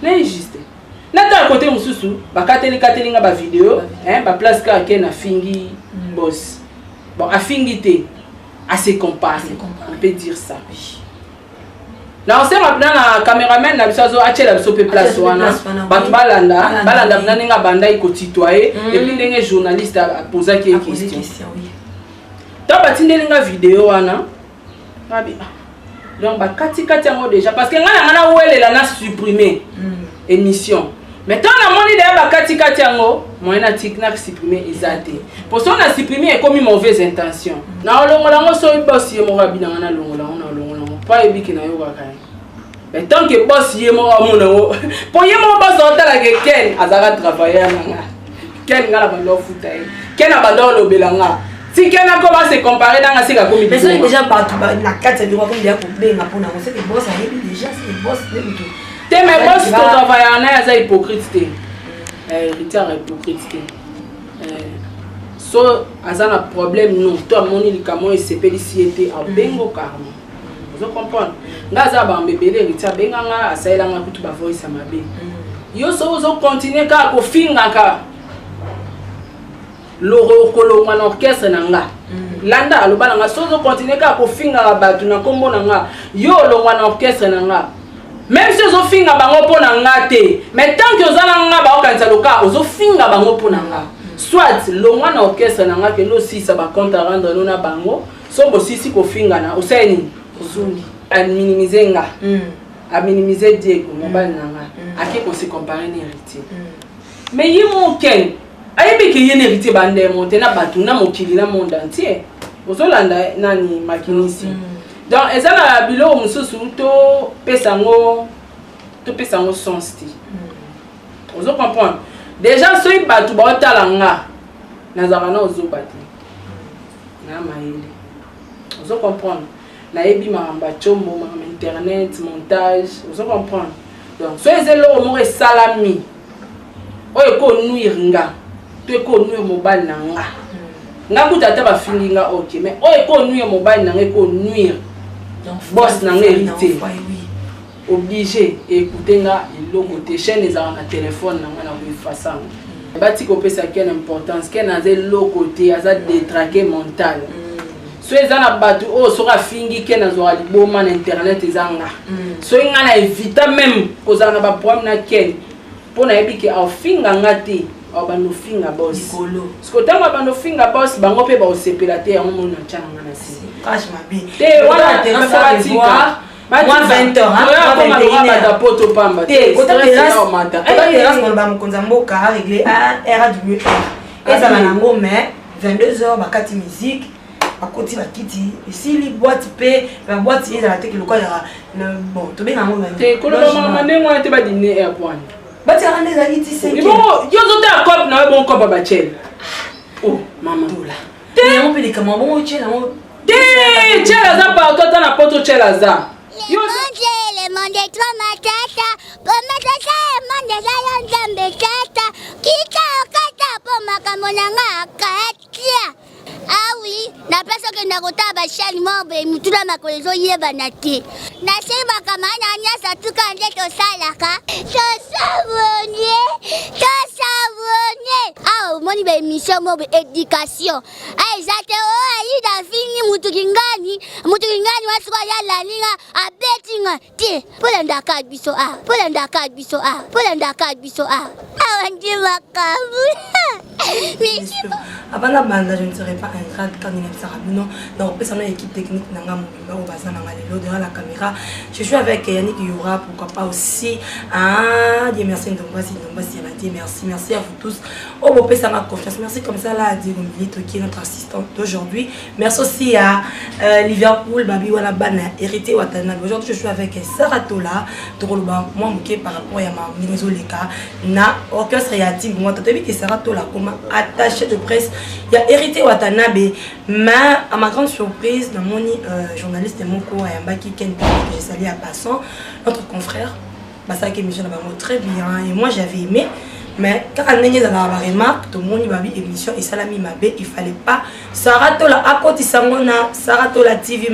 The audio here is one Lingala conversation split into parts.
N'injuste. Nata côté mususu, bakateli nga ba vidéo, ba place ka na fingi boss. Bon, a fingi te, à se comparer. On peut dire ça. Na on sait maintenant na caméraman na bisazo achela biso pe place wana. Batu balanda nga banda iko tutoyer et puis ndenge journaliste a posé quelques questions. Tant batindeli nga vidéo wana. Babi. Donc bakati yango déjà parce que nga welela na supprimer émission. Mais tant na moni de bakati yango, moi na tiknak supprimer ezate. Pour ça on a supprimé comme une mauvaise intention. Na olongola ngo so boss ye mo rabina na longola pas ebiki na yo kaka. Mais tant que boss ye mo amona wo. Pour ye mo boss otala ke Ken azaka travailler nga. Ken nga la bando futa ye. Ken abando lobelanga. Si Ken a commencé à se comparer dans la série comme mais c'est déjà partout la carte c'est quoi comme dia pour bien pour na c'est que boss a déjà c'est boss même tout. Te mais boss to travailler na ya za hypocrite. Retard hypocrite. So azana problème non toi moni likamo et c'est pélicité à bengo karma. Vous comprenez? Ngaza ba mbebele ritsa benganga asaila nga kutu ba voice mabe. Yo so continuer ka ko finga ka. Loro kolo ngana orchestre nanga. Landa alobana nga so continuer ka ko finga ka batu na kombo nanga. Yo lo ngana orchestre nanga. Même si zo finga bango pona nga te, mais tant que ozala nga ba okanisa loka ozo finga bango pona nga. Soit lo ngana orchestre nanga ke no si ça ba compte rendre no na bango, so bo sisi ko finga na oseni. Ozungi a minimiser nga a minimiser Diego mobile nanga aki ko se comparer ni héritier mais yimo Ken ayebi ke yene héritier bande monter na batu na mokili na monde entier ozolanda nani makinisi donc ezala bilo mususu to pesango sens ti ozo comprendre déjà so batu ba otala nga nazaka na ozobati na maile ozo comprendre na ebi maramba chombo maramba internet montage vous comprenez donc so ezelo mo salami oyo ko nuire nga to ko nuire mobile na nga kutata ba filinga OK mais oyo ko nuire mobile na nga ko nuire donc boss na nga hérité obligé écouter nga iloko te chaîne ezala na téléphone na nga na ko ifasa bati ko pesa quelle importance ken azel lokote aza détraqué mental. So ezana batu o sora fingi kena zo aliboma na internet ezanga. So ngana evita même kozana ba problème na ken. Pona ebiki au finga ngati au bando finga boss. Nikolo. Sko tanga bando finga boss bango pe ba osepela te yango mona chana ngana si. Franchement bien. Te wana te fa voir. Moi 20h hein. Comme on va poto pamba. Te kota terrasse on va mkonza mboka régler à RAW. Ezana nango mais 22h bakati musique. À côté la kitty ici les boîtes paix la boîte est dans la tête le quoi bon tu bien amour te kololo mama nengo te ba dîner airport ba ti rande za iti 5 bon yo zo ta cop na bon cop ba chel oh maman dola te on peut les comment bon chel on te chel za pa to ta na poto chel za yo le monde toi ma tata comme ça monde za yo nzambe tata kika okata po makamonanga katia. Ah oui, na place que na kota ba chaîne mobe mutula makolezo yeba na te. Na sema kama nya sa tuka nde to salaka. To savonner. Ah moni ba émission mobe éducation. Ah exacte oh ali da fini mutu kingani waswa ya la linga abetinga te. Pola ndaka biso ah. Ah wandi makabu. Avant la bande, je ne serais pas ingrate quand il est Sarabino. Donc, personne équipe technique n'a pas mon bazar derrière la caméra. Je suis avec Yannick Youra, pourquoi pas aussi. Ah, Dieu merci, merci à vous tous. Oh, mon père, ça m'a confiance. Merci comme ça là à Diego Milito qui est notre assistante d'aujourd'hui. Merci aussi à Liverpool, Babi Walaban, Hérité Watanabe. Aujourd'hui, je suis avec Sarah Tola, Drolba, moi, Mouké par rapport à ma Mirezo Leka, na orchestre et à Tim. Moi, tu as vu que Sarah Tola, comme attaché de presse. Il y a Hérité Watanabe, mais à ma grande surprise, dans mon journaliste et mon cours, Yambaki Ken, que j'ai salué à passant, notre confrère, Basaki Michel Abango, très bien, et moi j'avais aimé, mais quand on a la remarque, tout le monde a vu l'émission et Salami Mabé, il fallait pas. Sarah Tola, à côté Sangona, Sarah Tola TV,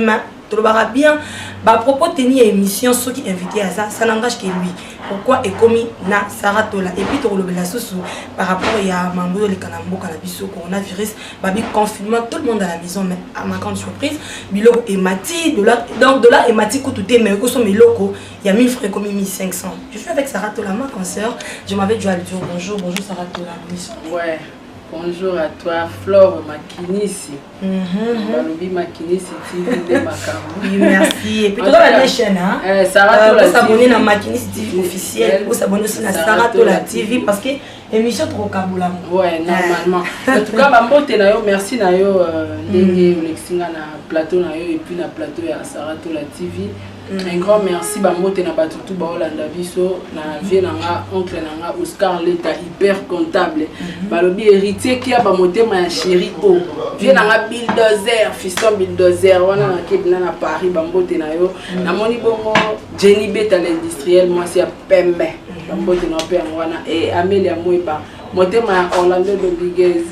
tu le verras bien. Bah propos tenir émission ceux qui invités à ça, ça n'engage que lui. Pourquoi est commis na Saratola et puis tu le la sous par rapport à Mambo le Kanambo Kanabiso coronavirus, babi confinement tout le monde à la maison mais à ma grande surprise, Bilo et Mati de là et Mati tout est mais sont mes locaux, il y a 1000 francs comme 1500. Je suis avec Saratola ma concert, je m'avais dit à lui dire bonjour Saratola. Ouais. Bonjour à toi, Flore Makinisi. Balobi Makinisi TV de Makambo. Oui, merci. Et puis, tu as la chaîne, hein? Saratola TV. Vous s'abonner à Makinisi TV officiel. Vous s'abonner aussi à Saratola TV parce que l'émission est trop kaboula. Ouais, normalement. En tout cas, Bambote Nayo, merci Nayo, Ndenge, Olexinga na plateau Nayo et puis na plateau à Saratola TV. Un grand merci Bambote na batutu ba Olanda biso na vie nanga oncle nanga Oscar Leta hyper comptable. Balobi héritier qui a ba motema ya chéri o. Vie nanga bulldozer, fiston bulldozer wana na kebina na Paris Bambote nayo. Na moni bongo Jenny Beta l'industriel moi c'est Pembe. Bambote na pe wana et Amelia Moipa. Motema ya Orlando Rodriguez.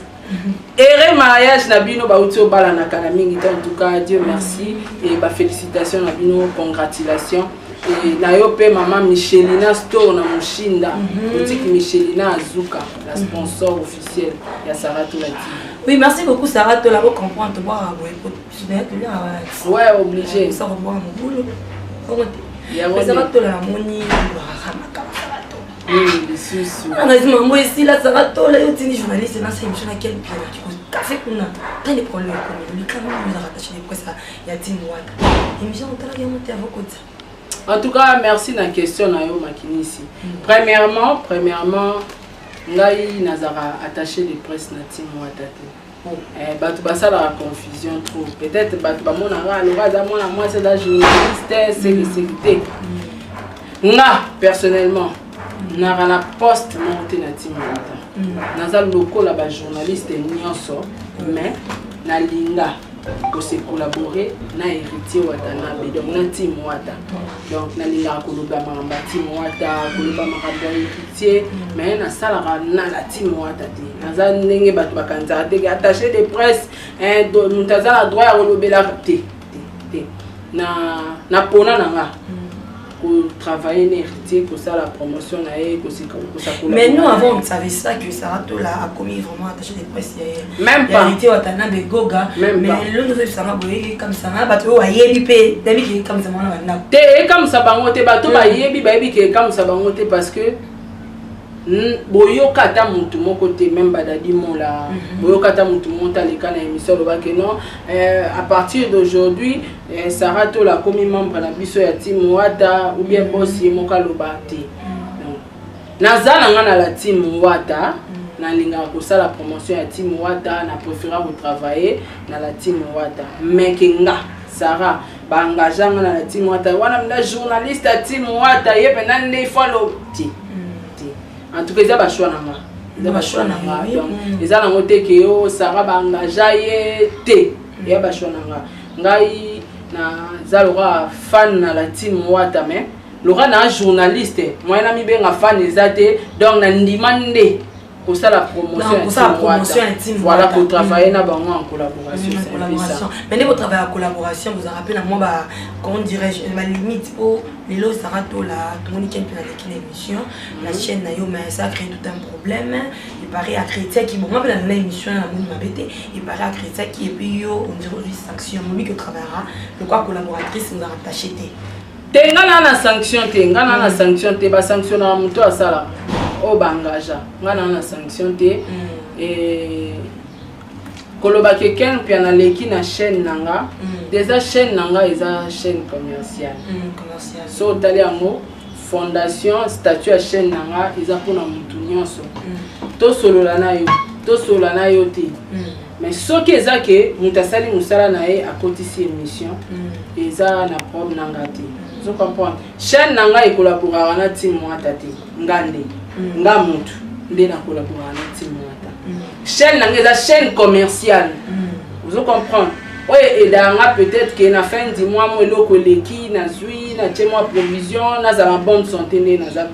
Ere mariage Nabino Bautio Bala na Kanamingi en tout cas Dieu merci et bah félicitations Nabino congratulations et nayo pe maman Michelina Store na Mushinda boutique Michelina Azuka la sponsor officielle ya Saratola TV. Oui merci beaucoup Saratola pour comprendre te voir ouais obligé ça revoir mon boulot. Saratola moni oui, les sous. Moi ici là Saratola yo tini journaliste dans cette émission à quel pied café kuna pas les problèmes économiques quand même nous rattacher des ça il y a 10 mois émission on t'a monter à vos côtés. En tout cas merci na question na yo Makinisi. Premièrement ngai nazara attaché de presse na team Wata. Batu basa la confusion trop. Peut-être batu ba mona ra le va moi c'est la journaliste sécurité. Nga personnellement na la poste monté na team Wata. Naza loko la ba journaliste nyonso mais na linga pour se collaborer na héritier Watanabe donc na team Wata. Donc na linga koloba mamba team Wata koloba mamba héritier mais na sala na la team Wata te. Naza ndenge batu bakanza te attaché de presse mutaza la droit ya kolobela te. Na pona nanga pour travailler n'héritier pour ça la promotion mais nous avant on savait ça que Saratola a commis vraiment attaché des presse même pas héritier Watanabe Goga mais le nous ça m'a boyé comme ça na bato ayebi pe dabi ki comme ça na te comme ça bango te bato ba yebi ba yebi ke comme ça bango te parce que boyoka ta mutu moko te même badadi mola boyoka ta mutu monta les kana émission le que non à partir d'aujourd'hui Saratola comme membre na biso ya team Wata ou bien boss moka loba te nazala nga na la team Wata na linga ko sala promotion ya team Wata na préférer retravailler na la team Wata mais kenga Sarah ba engagement na la team Wata wana mna journaliste ya team Wata yebe na ne follow ti. En tout cas, ils ont choix nanga. Ils ont choix nanga. Ils ont noté que yo Sarah ba engagé té. Ils ont choix nanga. Ngai na zalora fan na la team Wata mais Laura na journaliste. Moi na mi benga fan ezate donc na ndimande pour ça la promotion intime. Voilà pour travailler na bango en collaboration. Mais vous travaillez en collaboration, vous en rappelez à moi comment dirais-je ma limite pour les lots Saratola tout le monde qui est dans l'émission la chaîne na yo mais ça crée tout un problème. Il paraît à Chrétien qui moi dans l'émission la monde m'abêté il paraît à Chrétien qui et puis yo on dirait une sanction lui qui travaillera le quoi collaboratrice nous a rattaché Tenga na sanction tenga na sanction te ba sanctionner muto asala o bangaja ngana na sanction te et koloba quelqu'un puis na leki na chaîne nanga déjà chaîne nanga eza chaîne commerciale so tali yango fondation statut à chaîne nanga eza pona mutu nyonso to solola na yo te mais ce qui est que mutasali musala na ye à côté ci émission eza na problème nanga te vous comprenez chaîne nanga e collaborer na team Wata te ngande nga mutu nde na collaborer na team Wata chaîne nanga eza chaîne commerciale vous comprenez ouais et danga peut-être que na fin du mois moi loko leki na zui na temo provision na za la bonne santé ne na za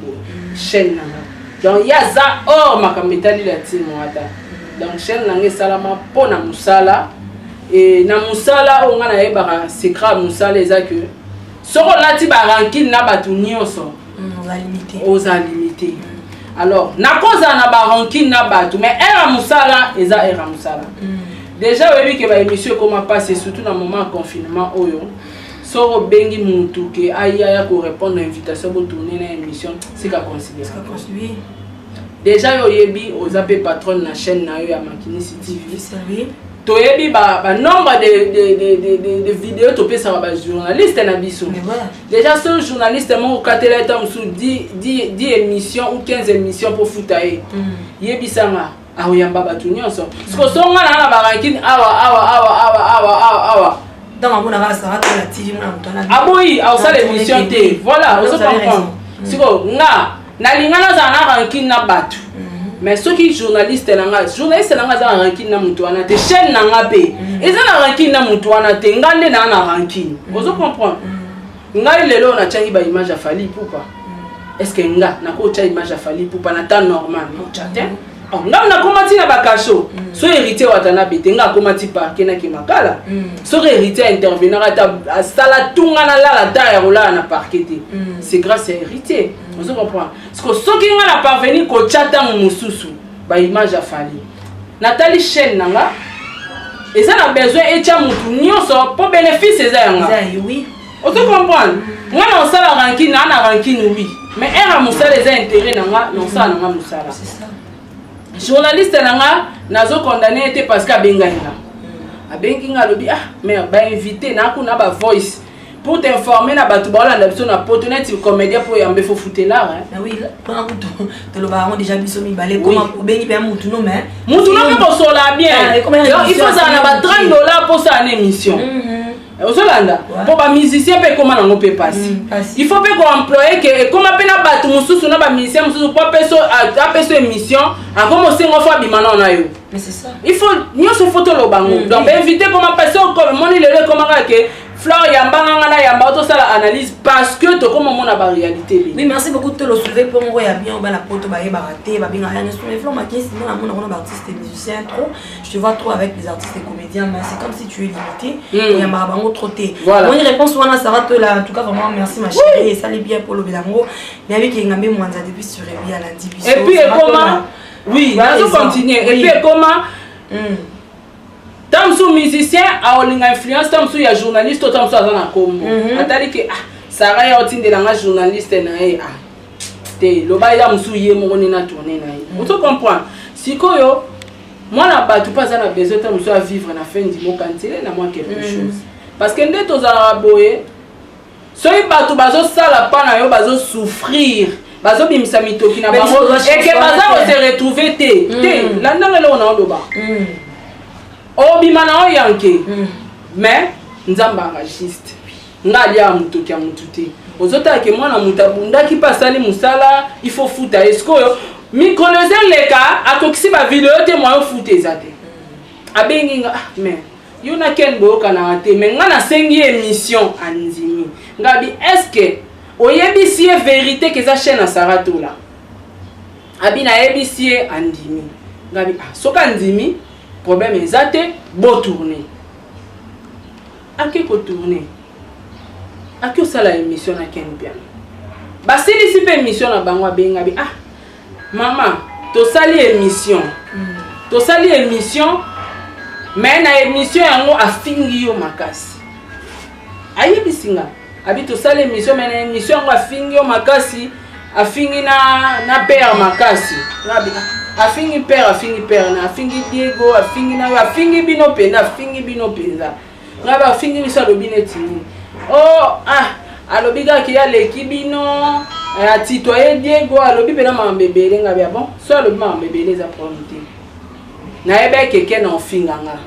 chaîne nanga donc ya za or makambo etali la team Wata donc chaîne nanga salama pona musala et na musala on a yeba secret musala ezaki soko lati ba rankine na batu nyonso aux limité alors na cause na ba rankine na batu mais era musala era musala déjà oui que ba émission comment passer surtout dans moment confinement oyo soko bengi mutu ke aya ko répondre à invitation pour tourner na émission c'est qu'à considérer déjà yo yebi aux appels patron na chaîne na yo ya Makinisi TV toyebi ba nombre de vidéos topé ça ba journaliste na biso déjà ce journaliste mon katela tam sous 10 émissions ou 15 émissions pour foutaye yebi sanga aoyamba batu nyonso parce que songa na ba rankine awa dans ma bonne race ça va la TV mon antona aboyi au ça l'émission T voilà on se comprend siko nga na lingana za na rankine na batu mais ceux qui journaliste nanga za rankine na mutu wana te chaîne nanga pe eza na rankine na mutu wana te ngande na rankine on se comprend ngai lelo na changi ba image ya Fally Ipupa est-ce que nga na ko cha image ya Fally Ipupa na temps normal no chate nga na komati na bakasho so héritier watana bete nga komati parke na kimakala so héritier intervenir ata sala tunga na la ta ya rola na parquet c'est grâce à héritier on se comprend parce que so ki nga na parvenir ko chata mususu ba image ya Fally Nathalie chaîne nanga eza na besoin etia mutu nyonso pour bénéfice eza yanga oui on se comprend nga na sala rankine na rankine oui mais era musala eza intérêt nanga non ça nanga musala c'est ça journaliste nanga nazo condamné était parce qu'a bengainga a benginga lobi ah mais ba invité na ko na ba voice pour t'informer na batu ba la ndapso na potonete comédien pour yambe fo fouter là ah oui pendant to lo ba on déjà biso mi balé comment bengi pe mutu no mais mutu no ko sola bien il faut ça na ba $30 pour ça une émission Ozolanda pour ba musicien pe comment na peut passer il faut pe ko employer que comment pe na batu mususu na ba musicien mususu pour peso a émission a comme sengo fa bimana na yo mais c'est ça il faut nyoso photo lo bango donc inviter comment passer comme moni le comment que Fleur yamba na yamba to ça analyse parce que to comme mon ba réalité oui merci beaucoup de le soulever pour moi ya bien ba la poto ba raté ba bien rien sur les Fleur Makinisi sinon on a artiste et musicien trop je te vois trop avec les artistes et comédiens mais c'est comme si tu es limité ya ba bango troté moi une réponse wana ça va te là en tout cas vraiment merci ma chérie et ça les bien pour le bilango mais avec ngambe mwanza depuis sur Revi à lundi biso et puis comment oui on va continuer et puis comment Tamsou musicien a une influence tamsou ya journaliste tamsou azana kombo atali ke ah Sarah ya otinde la journaliste na e ah te loba ya musu ye moni na tourner na e on te comprend sikoyo moi na batu pas na besoin tamsou à vivre na fin du mois kantelé na moi quelque chose parce que ndé to za boye so i batu bazo sala pa na yo bazo souffrir bazo bimisa mitoki na bango et que bazo se retrouver te la ndanga le on loba oh bimana yanke mais nzamba enregistre ngali ya mutoki ya mututé ozota ke mwana mutabunda ki pasali musala il faut fouta esko yo microneser leka atokisi ba vidéo te moyo fouta ezate abenginga mais yona ken boka na te mais ngana sengi émission anzimi ngabi est-ce que oyebisi vérité que za chaîne à Sarato là abina yebisi andimi ngabi soka andimi problème exacté beau tourner à qui ko tourner à qui ça la émission na ken bien ba sili si pe émission na bangwa benga bi ah maman to sali émission mais na émission yango afingi yo makasi ayi bisinga abi to sali émission mais na émission yango afingi yo makasi afingi na père makasi ngabi afingi père na afingi Diego afingi na afingi bino penza ngaba afingi bisa lobineti oh ah alobiga ki ya leki bino atitoye Diego alobi pena mambebele ngabi bon so alobi mambebele za promoter na ebe keke na ofinga nga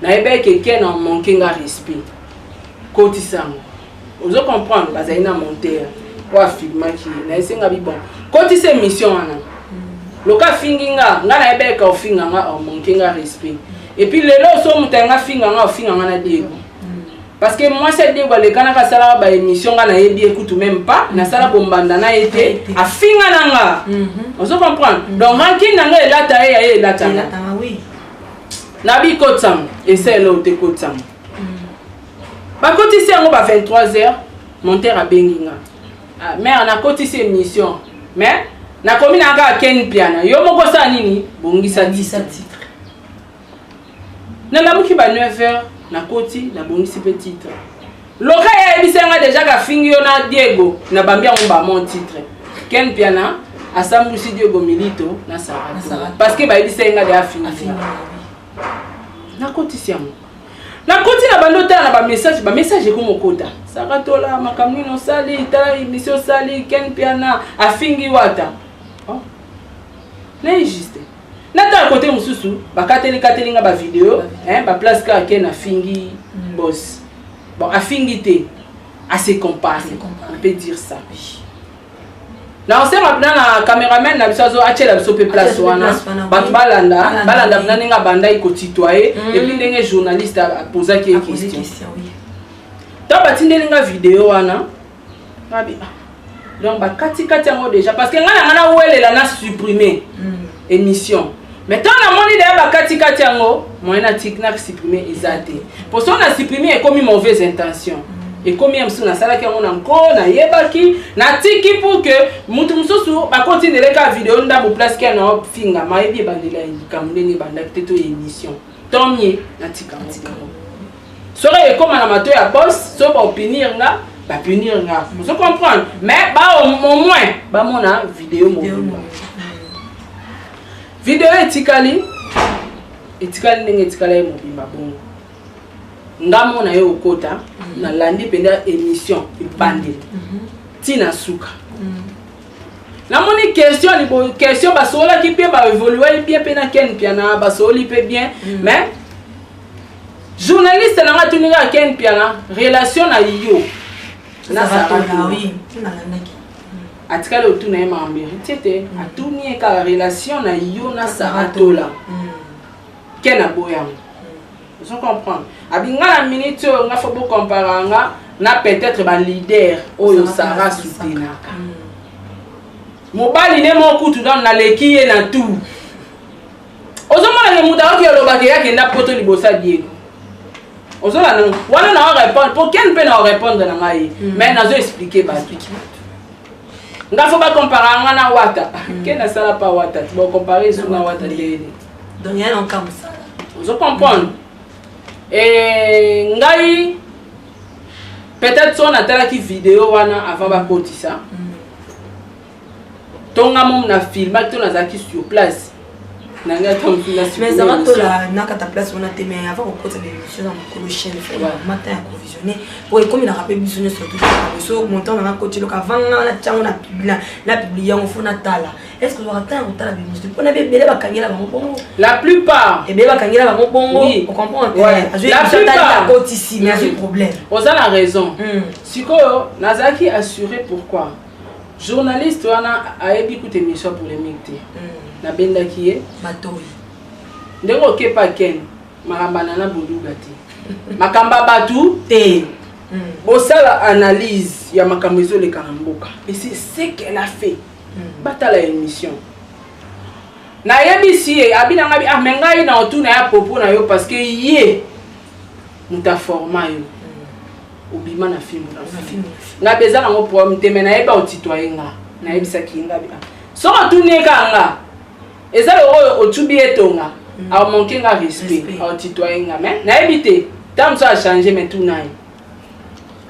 na ebe keke na manquer nga respect koti sango ozo comprendre bazaina monter wa filma ki na esenga bi bon koti se mission ana loka finginga nga na ebe ka ofinga nga manquer nga respect et puis lelo so mutenga finga nga na Diego parce que moi c'est Diego le kana ka sala ba émission nga na yebi écoute même pas na sala bombanda na été a finga nanga on se comprend donc ranking nanga elata ya elata oui nabi kotsam essaie l'autre kotsam ba kotisi yango ba 23h monteur a benginga mère na kotisi émission mais na komi na ka Ken Piana yo moko sa nini bongisa titre na lamuki ba 9h na koti na bongisi pe titre loka ya ebisenga déjà ka fingi yo na Diego na bambia ngomba mon titre Ken Piana asambusi Diego Milito na Sarah parce que ba ebisenga de afingi na kotisi yango na koti na bandota na ba message ko mokota sakatola makamino sali ta émission sali Ken Piana afingi wata oh na juste na ta côté mususu ba kateli nga ba vidéo ba place ka Ken afingi boss bon afingi te à se comparer on peut dire ça na on sait maintenant na cameraman na biso achela biso pe place wana batu balanda nga banda iko tutoyer et puis ndenge journaliste a posé quelques questions ta batindeli nga vidéo wana babi donc ba kati yango déjà parce que nga welela na supprimer émission mais tant na moni de ba kati yango moyen na supprimer ezate pour ça on a supprimé et comme mauvaise intention et combien de na sala ki on encore na yebaki na tiki pour que mutu mususu ba continuer la vidéo nda bo place ki na finga mayebi bandela indikamndeni banda teto émission tant mieux na tika serait comme na mato ya boss so ba punir nga ba punir nga vous comprendre mais ba au moins ba mona vidéo mo vidéo etikali ndenge etikala mo bimba bongo ngamo na yo okota na landi penda émission ibandeli tina suka na moni question basola ki pe ba évoluer bien pe na Ken Piana basoli pe bien mais journaliste na ngatuninga Ken Piana relation na yo na Sarah oui na landaki atikale otuna ye mambe tete atuni ka relation na yo na Sarah tola Ken aboyam je comprends abinga na minute nga faut beaucoup comparer na peut-être ba leader oyo Sarah soutenaka mobali ne mo kutu dans na lekiye na tout ozomona ke muda oki olobaki yake na poto libosa Diego ozola non wana na répondre pour Ken pe na répondre na ngai mais nazo expliquer ba nga faut pas comparer nga na wata Ken na sala pa wata tu vas comparer sur na wata lele donc il y a un comme ça vous comprenez et ngai peut-être on a tala ki vidéo wana avant ba kotisa tonga mom na film ak tona zaki sur place nanga tonga sur mais ça va to la na ka ta place on a te mais avant on côté l'émission dans le chaîne matin à provisionner pour comme il a rappelé visionner surtout so montant dans côté le avant na tchango na publier on fona tala est-ce que vous avez un retard on avait belé ba kangela ba bongo la plupart et belé ba kangela ba bongo on comprend la plupart côté ici mais c'est problème on a la raison siko nazaki assuré pourquoi journaliste wana ayebi écoute émission pour les micté na benda kié batoi ndeko ke pa Ken makambana na boluga te makamba batu te bosala analyse ya makambo ezo le karamboka et c'est ce qu'elle a fait batala émission na yebisi abina ngabi amengai na otuna ya popo na yo parce que yé muta forma yo obima na film na beza na ngo problème te mais na yeba otitoyer nga na yebisa ki ngabi so otune ka nga eza le otubi etonga a manquer nga respect otitoyer nga mais na yebite tam so a changer mais tout naï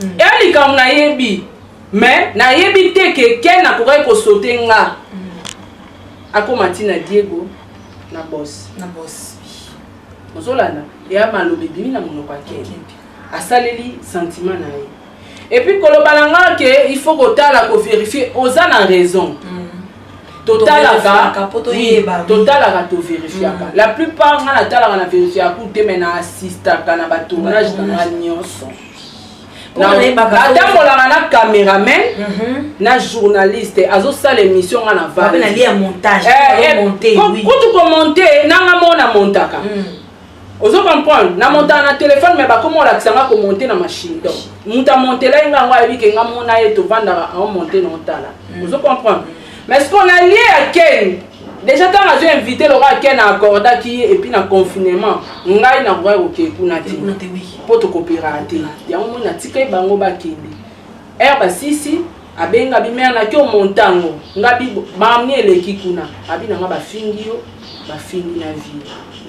et comme na yebi mais na yebite que Ken na pourrait ko sauter nga akomati na Diego na boss ozolana ya malobi bimi na monoko Ken asaleli sentiment na ye et puis kolobalanga que il faut kotala ko vérifier oza na raison totalaka to vérifier la plupart nga na tala na vérifier akute mais na assistaka na ba tournage na nyonso atambolaka na caméraman na journaliste azosala émission nga na kutu komonte nanga mona montaka ozo comprendre na monta na téléphone mais bakomo olakisanga komonte na machine donc muta montela nga ngo ayebike nga mona ye tovandaka amonte na otala ozo comprendre mais ce qu'on a lié à Ken déjà tant que j'ai invité le roi qui na accorda qui et puis na confinement ngai na roi OK kuna ti pour te coopérater ya mo na tika bango ba kende ba sisi abenga bimera na kyo montango ngabi bamni eleki kuna abi na ba fingi yo ba fingi na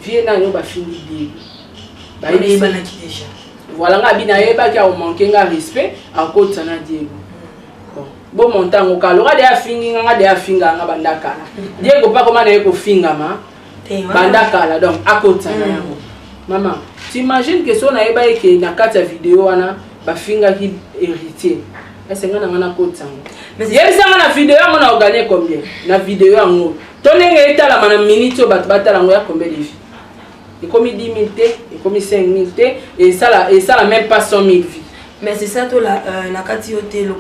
vie na yo ba fingi bi ba yeba na ki déjà voilà ngabi na yeba ki a manquer nga respect à côté sana Diego bon montango kalora de afingi nga de afinga nga bandaka Diego pas comment na ko finga ma bandaka la donc à côté sana yango maman tu imagines que so na yeba ke na kata vidéo wana ba finga ki héritier est-ce que na côté mais yebisa na vidéo yango na gagner combien na vidéo yango tonenge etala mana minute bat batala ngo ya combien de vues et comme 10 000 et comme 5 000 et ça la même pas 100 000 vues. Mais c'est ça, toi, la Katioté, le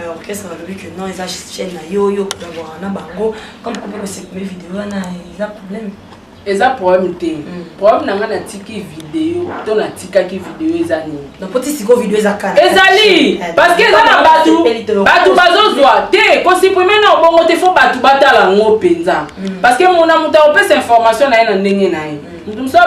orchestre a vu que non, ils achètent chaîne na yo d'avoir un bango. Comme on peut se mes vidéos, ils ont problème. Ils ont problème. Problème, n'a pas tiki vidéo, ton a tika qui vidéo ils ani. Donc petit siko vidéo ils akana. Ezali, parce que ça na batu bazozwa te, ko supprimer na bongo te faut batu batala ngo penza. Parce que mon amuta opesa information na ndenge na ye. Nous sommes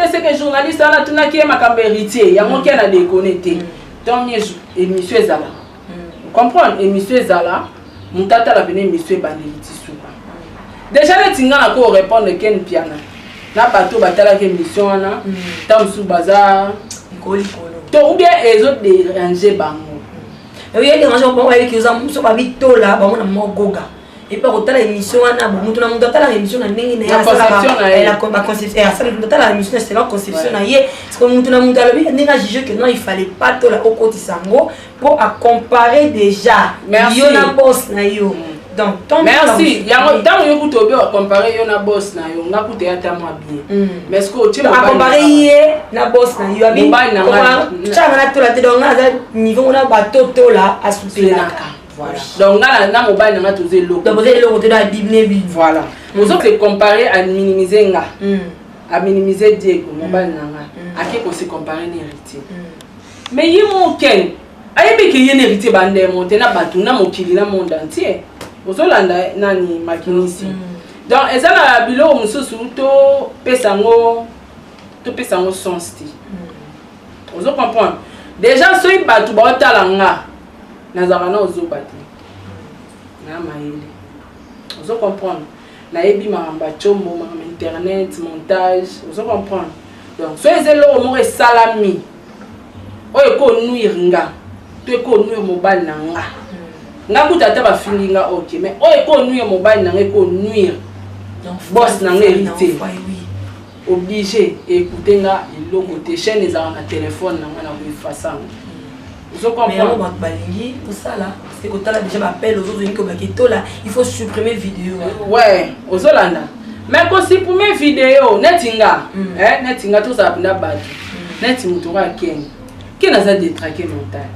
c'est que journaliste là tout na qui est makambe héritier, ya mo qui na déconnecté. Tant mieux émission ezala. Vous comprenez émission ezala, mon tata la venir émission bandeliti souba. Déjà les tinga na ko répondre ken piana. Na bato batala ke émission na, tam sou bazar, ikoli. To ou bien les autres déranger bango. Oui, les déranger bango avec les hommes so ba bito là, bango na mo goga. Et puis quand la émission ana bon mutu na mutu la émission na ndenge na la conception ça la émission c'est la conception na yé parce que mutu na mutu la ndenge jugé que non il fallait pas to la okoti sango pour à comparer déjà yo na boss na yo donc tant merci yango tant yo kuto be comparer yo na boss na yo nga kuto ya tamo bien mais ce que tu vas comparer yé na boss na yo abi changa na to la te donc na niveau na bato to la a soutenir. Voilà. Donc là, na mobile na toze loko. Donc vous avez le côté de la Bible. Voilà. Vous autres c'est comparer à minimiser nga. À minimiser Diego mobile na nga. À qui qu'on se comparer ni héritier. Mais yi mon ken. Ayebi ki yene héritier bande monter na batu na mokili na monde entier. Vous olanda nani makinisi. Donc ezala bilo mususu to pesango sens ti. Vous comprenez. Déjà so batu ba talanga. Nazarana ozobati na maile ozo comprendre na yebi maramba chombo maramba internet montage ozo comprendre donc so ezelo mo salami oyo ko nuire nga to ko nuire mobile na nga kutata ba filinga OK mais oyo ko nuire mobile na nga ko nuire donc boss na nga hérité obligé écouter nga iloko te chaîne ezala na téléphone na nga na wifa. Je comprends. Mais on va balayer tout ça là. C'est que tu as déjà appel aux autres là. Il faut supprimer vidéo. Ouais, aux Hollandais. Mais quand supprimer vidéo, netinga, netinga tout ça na bad. Netinga tu vois qui n'a pas détraqué mental.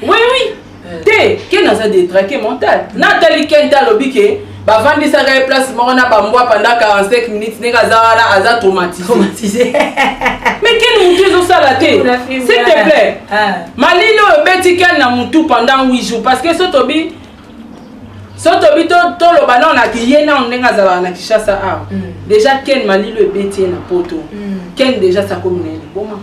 Oui. Qui n'a pas détraqué mental. Nathalie Kenta lobike. Ba vandi sa place mona ba mboa pendant 45 minutes nega zala aza traumatisé. Mais quel mutu zo sala te s'il te plaît. Malilo beti ken na mutu pendant 8 jours parce que sotobi to lo bana na kiye na ndenga zala na Kishasa a. Déjà ken malilo beti na poto. Ken déjà ça comme né boma.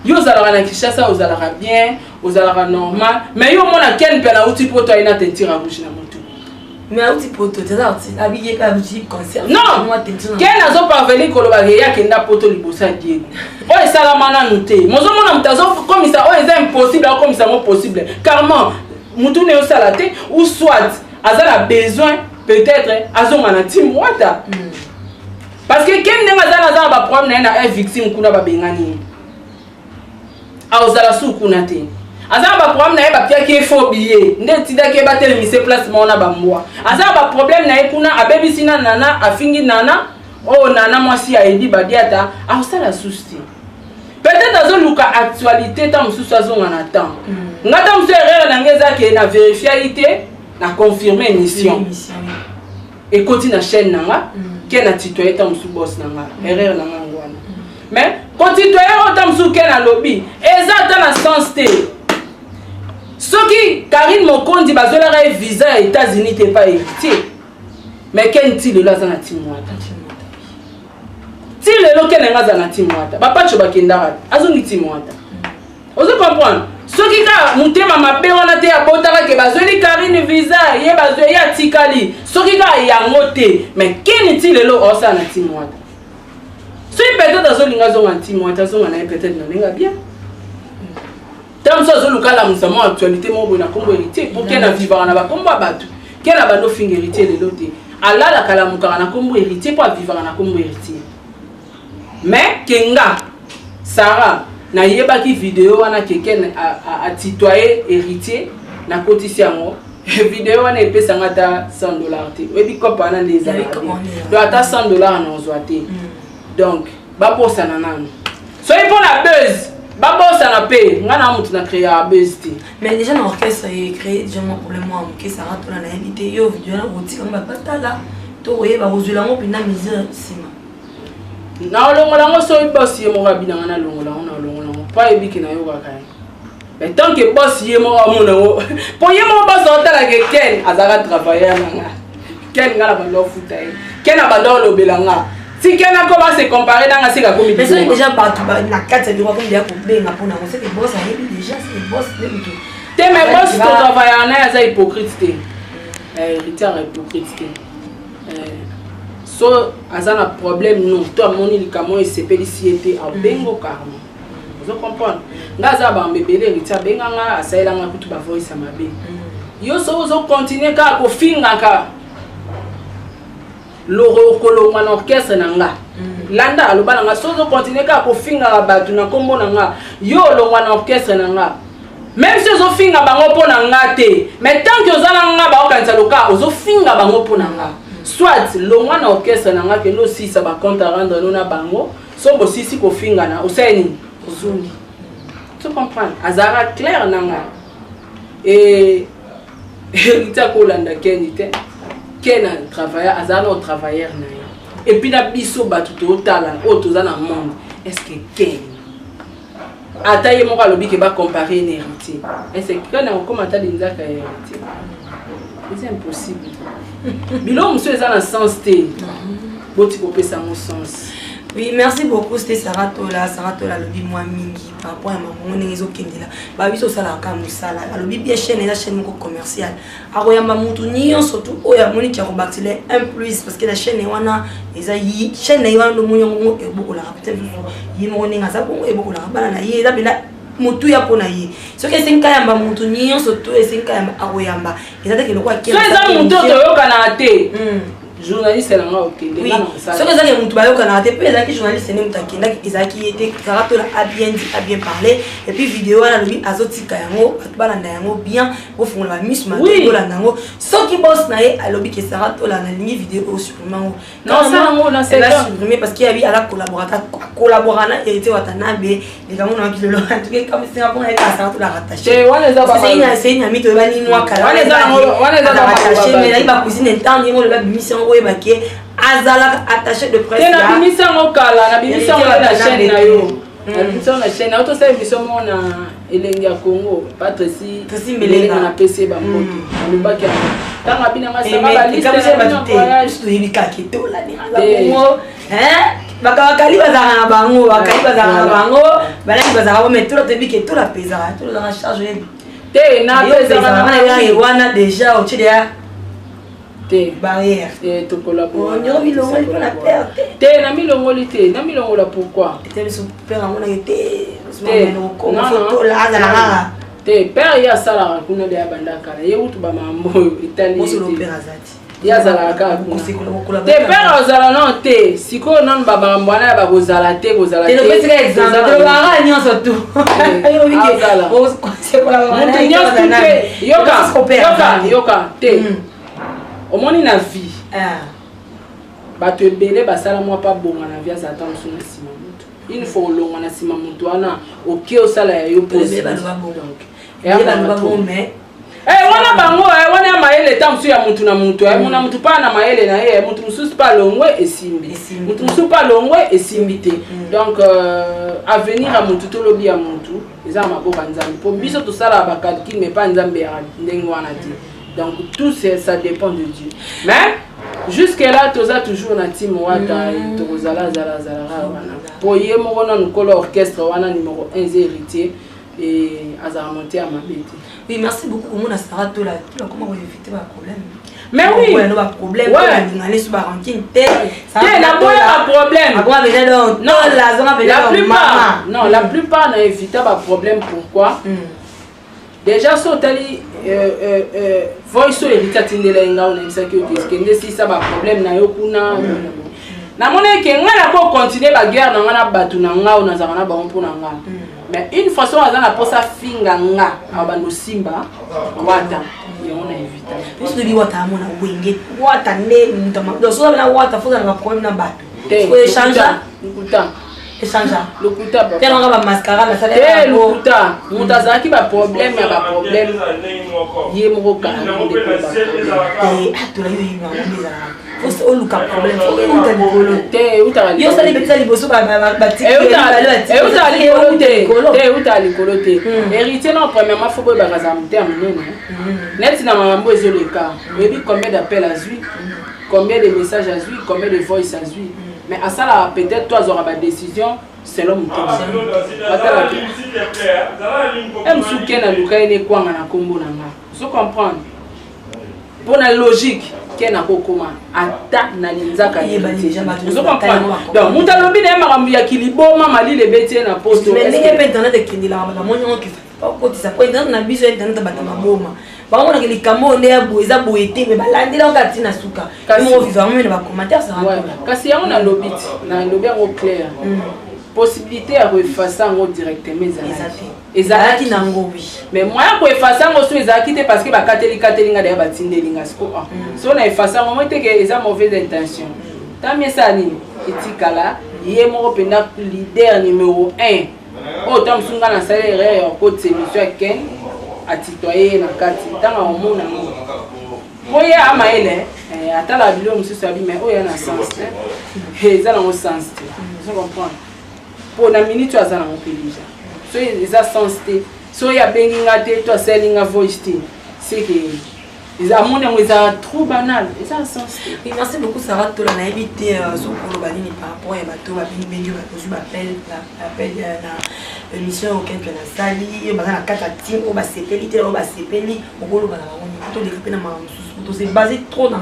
Yo zala na Kishasa ozala bien, ozala normal, mais yo mona ken pe na uti poto ina tentira rouge na mutu. Mais un petit poteau, c'est ça, habillé comme un concert. Non, quel n'a pas parvenu que le bagage qui n'a pas libosa Diego. Oh, et ça la mana noté. Mon homme n'a pas comme ça, oh, c'est impossible, comme ça, c'est possible. Carrément, moutou n'est au salaté, ou soit, Azal a besoin, peut-être, Azon a un team water. Parce que quel n'est pas problème, n'a pas victime, qu'on a pas bengani. A Ozala sou kunate. Azaba problème na ba pia ki fo billet ndeti da ke batel mi se place mona ba mwa azaba problème na ekuna abebi sina nana afingi nana oh nana mwasi ya edi badiata a sala souci peut-être azo luka actualité ta mususu azonga na temps ngata musu erreur na ngeza ke na vérifialité na confirmer émission et continue na chaîne nanga ke na titoyer ta musu boss nanga erreur nanga ngwana mais continue ta musu ke na lobby ezata na sens te. Ce qui, Karine Mokondi, bazola visa aux États-Unis, t'es pas héritier. mais ken ti lelo aza na timwata ti lelo ken nga aza na timwata bapacho bakendaka azongi timwata ozo comprendre soki ka mutema mabe wana te abotaka ke bazweli Karine visa ye bazwe ya tikali soki ka yango te mais ken ti lelo osa na timwata so peut-être azolinga zonga timwata zonga na peut-être na nenga bien tant ça zoluka la musamo actualité mo bona kombo héritier pour ken na vivre na ba kombo abatu ken na bando finga héritier lelo te ala la kala mukara na kombo héritier pour vivre na kombo héritier mais kenga Sarah na yeba ki vidéo wana keken a tutoyer héritier na kotisi yango vidéo wana epesa ngata $100 te webi kopa na ndeza do ata $100 na ozwate donc ba posa na nano so il pour la buzz ba posa na pe ngana mutu na créer a buzz te mais déjà dans l'orchestre il crée déjà un problème moi que ça rate la invité yo vidéo na roti comme ba patala to oyeba ozula ngo pina misère sima na longola ngo so boss ye mo rabina na longola pas ebiki na yo kaka mais tant que boss ye mo amona ngo po ye mo boss otala ke ken azaka travailler nga ken ngala ba lo futa ken abandon lo belanga si ken a comment se comparer dans nga komi mais c'est déjà partout na carte de comme dia ko benga pona ngo c'est que boss a yebi déjà c'est boss de tout te mais boss to travailler na za hypocrite te héritier hypocrite te so azana problème non toi moni likamo esepeli si était a bengo karma vous comprenez ngaza ba mbebele héritier benga nga asaila nga kutu ba voice mabe yo so zo continuer ka ko finga ka loro kolonga na orchestre na nga landa alobala nga so zo continuer ka ko finga ba tu na kombo na nga yo longa na orchestre na nga même si zo finga bango pona nga te mais tant que ozala nga ba okanza loka ozo finga bango pona nga soit longa na orchestre na nga ke no si ça ba compte rendre no na bango so bo si ko finga na oseni ozungi tu comprends azara clair na nga et héritier ko landa kenite kena travailler azana au travailleur na et puis na biso batu to talent auto za na monde est-ce que ken ataye mo ka lobi ke ba comparer une héritier est-ce que kana comme ata dinzaka héritier c'est impossible bilo monsieur za na sens te boti ko pesa mon sens. Oui, merci beaucoup. C'était Sarah Tola lobby moi mingi par rapport à maman ngezo kendela. Ba biso sala ka musala. Lobby bien chaîne la chaîne moko commercial. Aroyamba mutu niyo surtout oya moni ki akobatile un plus parce que la chaîne wana eza yi chaîne na wana mo nyongo eboko la peut-être yi mo ninga za bongo eboko la bana na yi eza bila mutu ya pona yi. So que senka yamba mutu niyo surtout senka yamba aroyamba. Eza te ke lokwa ki. So eza mutu to yokana te. Journaliste là nga ok oui ce que ça les mutu bayo kana te pe ezaki journaliste ne mutakenda ezaki était Sarah Tola a bien dit a bien parlé et puis vidéo là lui azotika yango balanda yango bien au fond la miss mato la nango so ki boss na ye alobi ke Sarah Tola na ligne vidéo supprimer non ça ngo na c'est supprimer parce qu'il y a eu à la collaborana et était watanabe les gars on a qui le en tout cas comme c'est pour être Sarah Tola rattaché c'est une amie de bani moi kala rattaché mais là il va cuisiner temps il le mission oui baké azala attaché de presse na bimisa ngokala na bimisa na chaîne na yo na bimisa na chaîne auto ça bimisa mo na elengi ya Congo Patrici Melenga na PC ba moto na baki tanga bina masanga ba liste na voyage to yibika kitola ni ngo bakali bazana bango bakali bazana bango balaki bazana ba metolo te biki to la pesa to la charge te na pesa na wana déjà au chidea barrière et to collaborer on y bilongo pour la perte te na milongo lité na milongo la pourquoi te so père ngona yete so ko photo la za te père ya sala kuna de abandaka ye utu ba mambo Italie so le père azati ya zala ka te père azala non te siko non baba mbwana ba kozala te kozala te le petit exemple de bara nyonso tu ayo wiki o c'est pour la yoka te omoni na vie bato ebele basala mwa pa bonga na vie azata mosu na nsima moto une fois olonga na nsima moto wana oke osala ya yo posible wana bango wana ya mayele ta mosu ya mutu na mutu mona mutu pa na mayele na ye mutu mosusu pa longwe esimbi mutu mosusu pa longwe esimbi te donc avenir ya mutu tolobi ya mutu eza maboka nzambe po biso tosala bakalkile mais pa nzambe ya ndenge wana te. Donc tout ça dépend de Dieu. Mais jusque là toza toujours na team wata tokozala zala wana boye moko na nkolo orchestre wana numéro 1 héritier et azara monter à ma bête. Oui, merci beaucoup pour mon astarato là. Comment vous éviter pas problème? Mais oui, ouais, pas problème. On allait sur ranking ça n'a pas problème. Non, la plupart n'a évité pas problème. Pourquoi? Déjà so tali voice héritier tindela nga on aime ça que si ça ba problème na yokuna na mona ke nga na continuer ba guerre na ngana batu na nga on azana ba on pona nga. Mais une façon azana posa finga nga abando simba wata on a évité. Plus de wata mona wenge wata ne mutama do so na wata fuza na problème na batu. Faut échanger échanger le kuta tellement on va mascara mais ça le kuta mutaza ki ba problème ya ba problème ye mo ka no de et to la yo faut se oluka problème faut uta likolo te uta yo sali betsa liboso ba tiki uta likolo te héritier non premièrement faut ba kazamte amnene net na mambo ezolo ka webi combien d'appels à Zui combien de messages à Zui combien de voice à Zui. Mais à ça là peut-être toi tu auras ma décision selon mon temps. Même si tu as lu kaine kwa na kombo nanga. Tu comprends? Pour la logique qui na kokoma ata na linzaka déjà tu comprends? Donc mon talobi na makambi ya kiliboma mali le betie na poste. Mais ndenge pe internet ekindila ba monyo ki fa ko tisa ko internet na biso internet ba maboma. Ba on a les camo ne aboza boete mais balandela ngati na suka. Mo vivant même ba commentaire ça. Kasi ya on a lobby na lobby au clair. Possibilité à refaire en directement ezalaki nango oui. Mais moi pour effacer en so ezalaki te parce que ba katelinga derrière ba tindelinga sko. So na effacer en moins te que eza mauvaise intention. Tamie ça nini etikala ye mo penda leader numéro 1. Oh tam sunga na salaire ya côté monsieur Ken atitoyer na kati tanga omona ngo. Moya amaele atala bilo mususu abi mais oya na sens. Eza na sens. Vous comprenez? Pour la minute tu as un déjà. So ils a sensé. So ya benginga te to selling a voice te. C'est que ils a mon ils a trop banal. Ils a sensé. Oui, merci beaucoup Sarah to la évité sur pour balini par rapport à bateau ba bengi ba to appel na émission auquel tu as sali ba na kata team o ba sepeli te o ba sepeli o kolo ba na on to développer na ma to c'est basé trop dans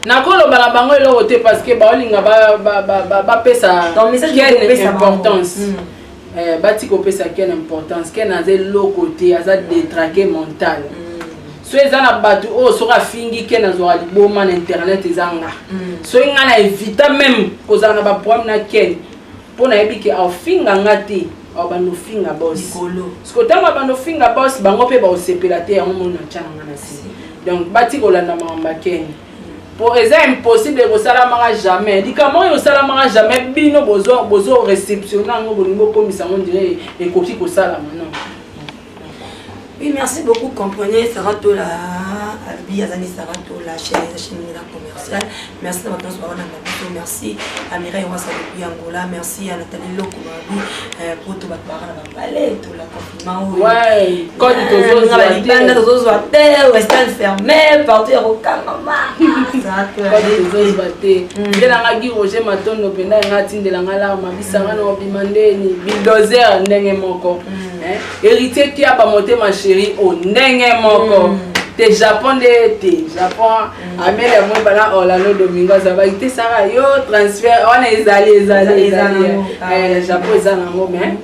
nakolo bala bango elo te parce que ba olinga ba pesa quelle importance bati ko pesa quelle importance ken azel lo côté aza détraqué mental so ezana batu o sora fingi ken azora liboma na internet ezanga so ngana éviter même kozana ba problème na ken pona ebiki au finga ngati au bando finga boss sko tanga bando finga boss bango pe ba osepela te ya mona chana ngana si donc bati ko landa mamba ken. Pour ça impossible de salamara jamais. Dit comment yo salamara jamais bino bozo réceptionner ngo bolingo comme ça on dirait et coquille ko salama non. Oui, merci beaucoup. Comprenez Sarah Tola, Biazani Sarah Tola, chaîne commerciale. Merci de votre soirée. Merci à Mireille Wassa depuis Angola. Merci à Nathalie Loko pour tout votre palais, tout la confinement. Ouais, quand tu os hôtels, restaurant fermé, partir au Camama. Ça tu os batté. Je n'ai pas Roger Maton no penda ngati de la ngala mabisanga no bimande ni bulldozer ndenge moko. Héritier qui a pas monté ma chérie au ndenge moko. Te Japon amène moi bana Orlando Domingo ça va été ça yo transfert on est allé Japon ça nango mais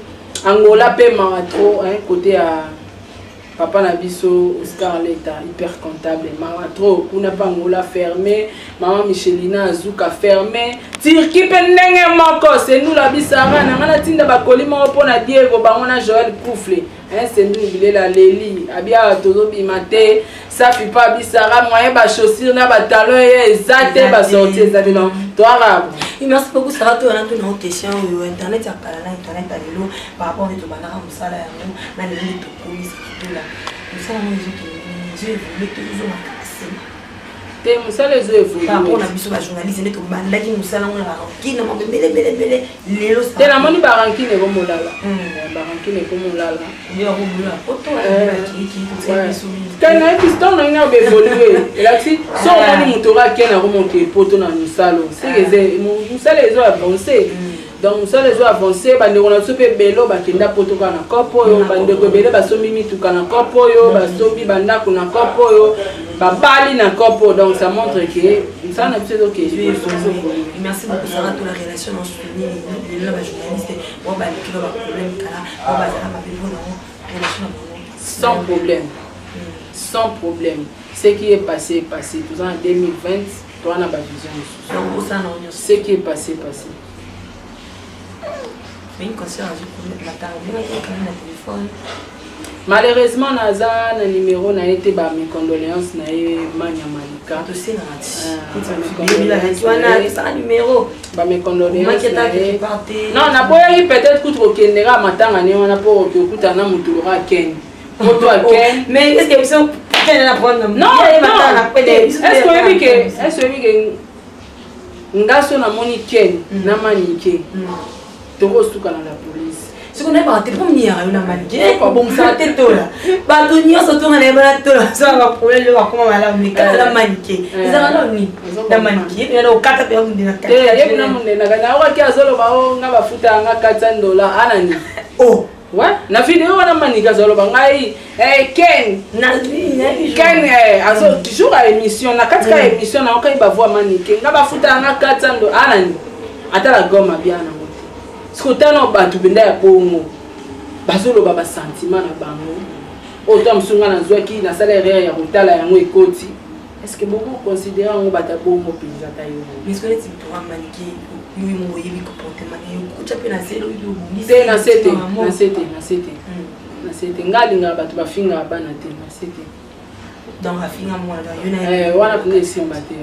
Angola paiement trop côté à papa Nabiso Oscar Leta hyper comptable maman trop on n'a pas Angola fermé maman Michelina Azuka fermé Turquie pendenge moko c'est nous la bisara na ngana tinda ba kolima opona Diego bangona Joël Koufle c'est nous bilé la Leli abia tozo bimate ça fait pas bisara moyen ba chaussures na ba talons ezate ba sortir ezate non toi arabe. Merci beaucoup Sarah to na une question internet ya kala na internet alelo par rapport à tout banara musala ya nous na les to komi là nous sommes les autres Dieu voulait toujours m'acasser te musala ezo évoluer par rapport na biso ba journaliste neto bandaki musala ngona ba rankine mo bele lelo te na moni ba rankine ko molala ba rankine ko molala yo ko bula auto ki kana piston na ina évoluer elaki so moni mutora kena ko monter poto na musalo c'est que musala ezo avancer donc musala ezo avancer bande on a sope belo bakenda poto kana kopo yo bande ko bele basomi mituka na kopo yo basomi banda kuna kopo yo babali na kopo donc ça montre que ça n'a plus ok merci beaucoup Sarah pour la relation en soutenir les journalistes on va qui va problème kala on va ça ma relation sans problème sans problème ce qui est passé tout en 2020 toi on a pas vision ce qui est passé mais une conscience je la téléphone. Malheureusement naza na numéro na été ba mes condoléances na Manya Malika to c'est na numéro ba mes condoléances non na boya peut-être kuto kendera matanga ne wana po okuta na mutulura Ken moto a Ken mais est-ce que vous Ken na prendre non est-ce que ngaso na moni Ken na manike toko suka na la police ce qu'on a pas été premier à une manière bon ça tête là ba donio so to ngale ba to ça va problème le va comment la mika la manique ça va ni la manique il y a au kata pe on dina kata ye na monde na kana wa kia solo ba o nga ba futa nga $400 anani oh ouais na vidéo wana manika solo ba ngai Ken na Ken azo toujours à émission na katika émission na okai ba voix manique nga ba futa nga $400 anani ata la goma bien na skotana batu benda ya bongo bazolo baba sentiment na bango autant msunga na zwaki na salaire ya rotala yango ekoti est-ce que beaucoup considérer ngo bata bongo pinza tayo mais ce que tu pourras maniquer lui mo yebi comportement yo kucha pe na selo yo te na sete ngali nga batu bafinga bana te na sete dans la finga moi là wana kuna simba te.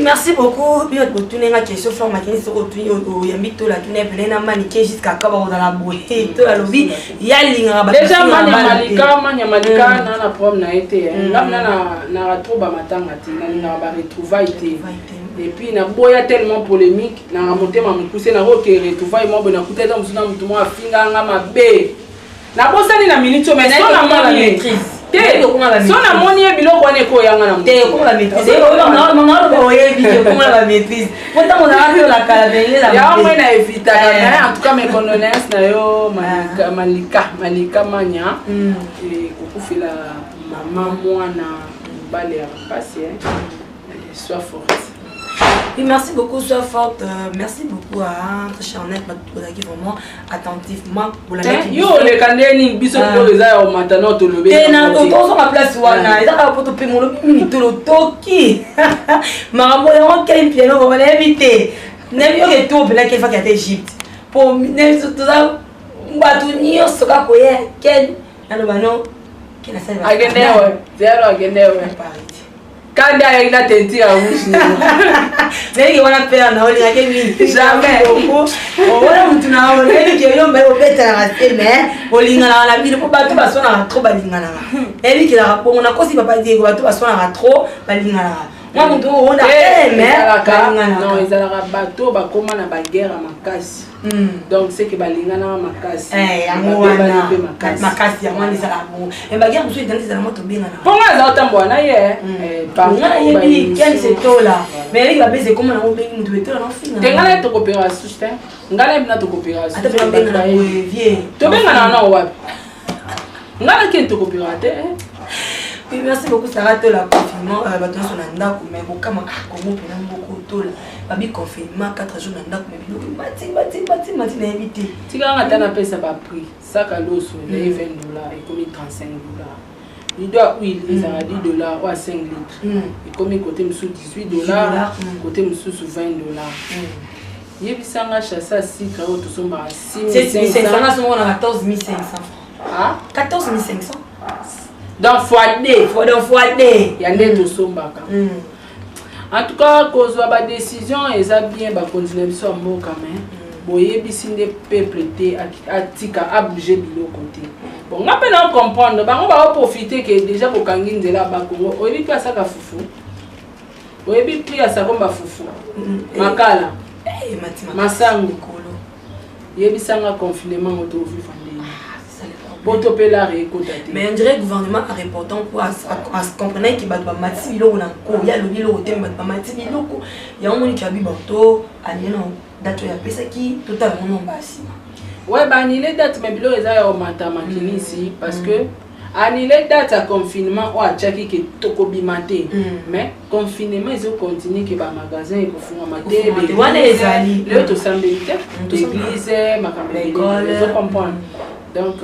Merci beaucoup. Bien que tu n'aies pas question forme qui se retrouve au yambito la tu n'es pas na maniquer jusqu'à quand dans la beauté to la lobby ya linga ba déjà manya malika na problème na été ngamna na retrouva matanga te na ba retrouvaille te et puis na boya tellement polémique na remonter ma mukuse na roke retrouvaille mo bona kuteza musuna mutu mo afinga nga mabe na bosani na minute mais so na ma maîtrise so na moni biloko wana ko yanga na te ko la maîtrise non ko yebi ko la maîtrise pourtant on a fait la kala benye la ya moi na evita en tout cas mes condoléances na yo malika manya et kokufila mama mwana bale ya pasi sois forte. Oui, merci beaucoup, sois forte. Merci beaucoup à Charnette, qui vraiment attentivement pour la mettre. Yo, les candidats, biso les a au matano to le bé. Na to so ma place wana. Eza ka poto pe molo mini to lo toki. Maramo ya on piano on va inviter. Ne yo ke to bela ke fa ka Égypte. Pour ne to za mbatu nyo soka ko ye ken na lo bano ke na sa. Agendewe, zero agendewe. Quand il y a tenté à vous, mais il y a un père na oli ngake mi jamais beaucoup wala mtu na oli ke yo mbaye opeta na raseme olingana na bile po bato basona trop balingana eli ki la bongo na kosi papa die ko bato basona trop balingana moi mtu onda mais non ils ala bato ba koma na ba guerre makasi donc c'est que balingana makasi amwana makasi ya mwani sala bo e ba guerre musu itandi sala moto bingana ponga za otambo na ye panga yebi ken se tola mais eli ba beze koma na obengi mutu betola na finga tengala to coopération juste ngala bina to coopération ata ba benga na vie to benga na wapi ngala ken to coopération. Oui, merci beaucoup Sarah to la confinement bato so na ndako mais bokama Congo pena mboko to la babi confinement 4 jours na ndako mais biloko bati na éviter tika ngata na pesa ba prix saka loso les $20 et comme $35 il doit huile ils a $10 ou à 5 litres et comme côté msou $18 côté msou $20 yebisanga chassa sika o to somba 6500 na somo na 14500 ah 14500 dans fois D il y a des tout sombaka en tout cas cause ba décision et ça bien ba continuer biso mboka mais boyebisi nde peuple te atika abouger biloko te bon nga mpe na comprendre bango baoprofite ke déjà kokangi nzela bakongo oyebi mpe asaka fufu oyebi mpe asakomba fufu makala masango yebisanga confinement otovivre ndeni botopela rekota te mais on dirait le gouvernement a important pour à se comprendre que bato ba mati biloko na ko ya lobi lo te bato ba mati biloko ya omoni ki abi bato anino date ya pesa ki totalement non basi ouais ba anile date mais biloko eza ya omata makini ici parce que anile date à confinement o achaki ke tokobima te mais confinement ils continuer que ba magasin et kofunga mate wana ezali le to sambeli te église makambo ils comprendre donc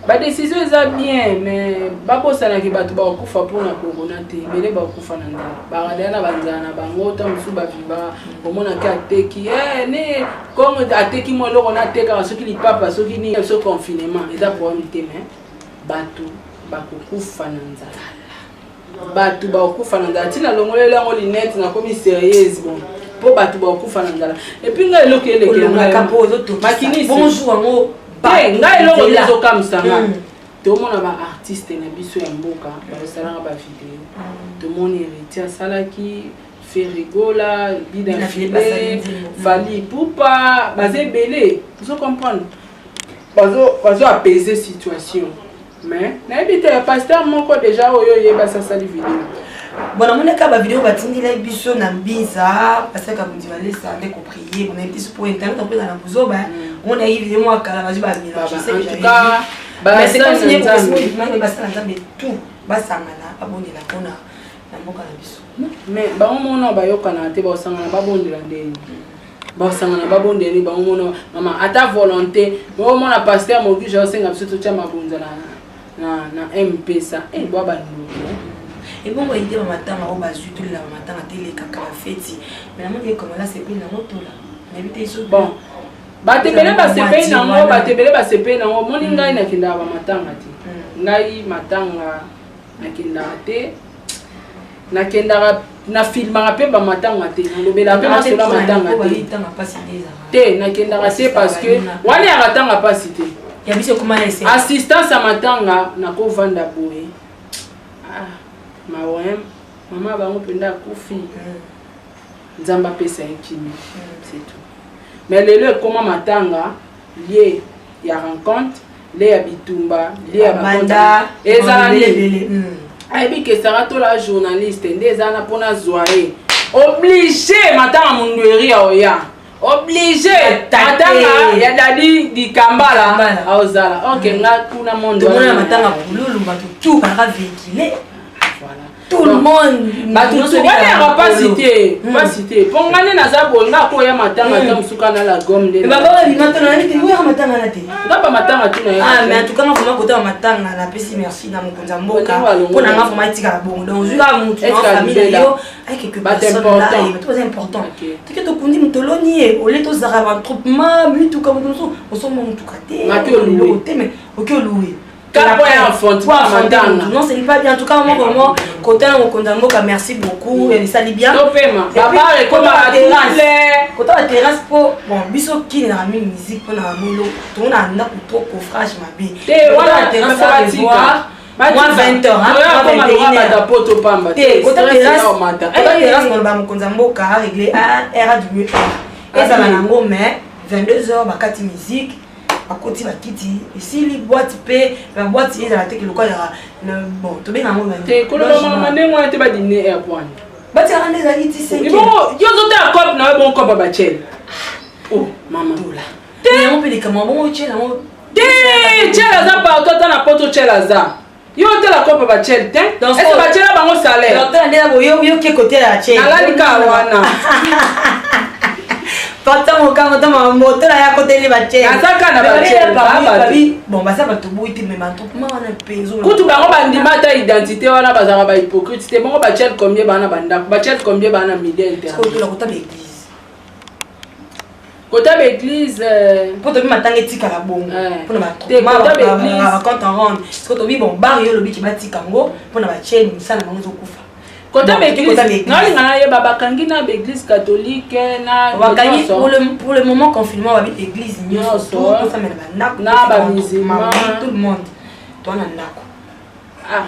ba décision eza bien mais babosana ki bato ba okufa pona corona te bele ba okufa na ndala ba radana banzana bango ta musu ba viva omona ka teki ne comme ateki mo loko na teka soki li papa soki ni so confinement eza problème te mais bato ba kokufa na ndala bato ba okufa na ndala tina longolela ngo linette na komi sérieuse bon po bato ba okufa na ndala et puis nga elokele ke na kapo zo makini bonjour ngo nga eloko ezokamwisanga tomona baartiste na biso ya mboka baosalanga bavideo tomoni héritier asalaki ferigola bidafile vali pupa baza ebele ozo comprendre bazo apaiser situation mais nayebi te pasteur moko déjà oyo oyeba asasali video bon amone ka ba vidéo batindila biso na mbiza parce que comme tu allais ça avec prier on a petit pour internet on peut dans la buzoba on a eu vidéo moi kala bazu ba mila je sais que en tout cas mais c'est comme si les personnes demandent basta nzambe tout basangana abondela pona na mboka na biso mais ba omona ba yokana te ba sangana ba bondela ndeni ba sangana ba bondeli ba omona mama ata volonté ba omona pasteur mogi je senga biso to tia mabonza na MP ça et bo ba ndoko et bon on était matin au bazu tout la matin à télé kaka fête mais la mode comme là c'est bien na moto là n'habite so bon batebele basepei nango batebele basepei nango moni ngai nakendaka bamatanga te ngai matanga nakendaka te nakendaka na filmaka mpe bamatanga te nalobela mpe masola matanga te nakendaka te parce que wana yaka tanga mpasi te assistance ya matanga nakovanda boye mawe mama bango mpenda akufi nzambe apesa ye kimi c'est tout mais lelo ekoma matanga lie ya rencontre lie ya bitumba lie ya bakonda ezala nini ayebi kesaka to la journaliste nde eza na mpona zwa ye oblige matanga mundueri ya oya oblige matanga ya dadi dikambala aozala ok nga kuna mondo tomona matanga kululu bato tout kaka véhicule tout le monde batutubana pas cité pongane naza bonga ko ya matanga ta musuka na la gomme de baba bi matanga ni te wa matanga na te ngaba matanga tuna ya mais en tout cas vraiment côté matanga na pesi merci na mukonza mboka pona nga vraiment itika bongo donc juka mutu na famille yo ay quelque personne là et tout important tu que to kundi mutoloni ole to zara regroupement mutu comme nous on sommes mutu kate mais OK louer non c'est pas bien en tout cas moi côté on condamne merci beaucoup et ça dit bien côté la terrasse pour bon biso qui na mi musique pour na molo tout na na pour coffrage ma bi la terrasse à voir moi 20h hein poto pamba côté terrasse on va mokonzambo ka régler à era du mieux et ça va nango mais 22h bakati musique à côté la kiti ici les boîtes paix la boîte ils la tête le quoi bon to bien amour te ko lo mama nengo te ba dîner airport ba ti rande za iti 5 bon yo zo ta cop na bon cop ba chel oh mama dola te on peut les comment bon chel on te chel za pa to ta na poto chel za yo te la cop ba chel te est-ce que ba chel ba ngo salaire docteur ndela bo yo ke côté la chel ala lika wana Pata moka ma moto la ya côté les bachels. Azaka na bachels ba bon ba ça ba to boiti mais ma to ma wana peso. Kutu bango bandima ta identité wana bazaka ba hypocrite te bango bachels combien bana banda bachels combien bana milliers inter. Ko to la kota l'église. Kota l'église pour to matanga etika la bongo. Pour na te kota l'église quand on rentre. Ko to bi bon bar yo lobi ki batika ngo pour na bachels misala bango zo kufa. Côté l'église, non, il y a babakangi na l'église catholique na pour le moment confinement on va l'église tout ça mais na musulman tout le monde toi na ndako ah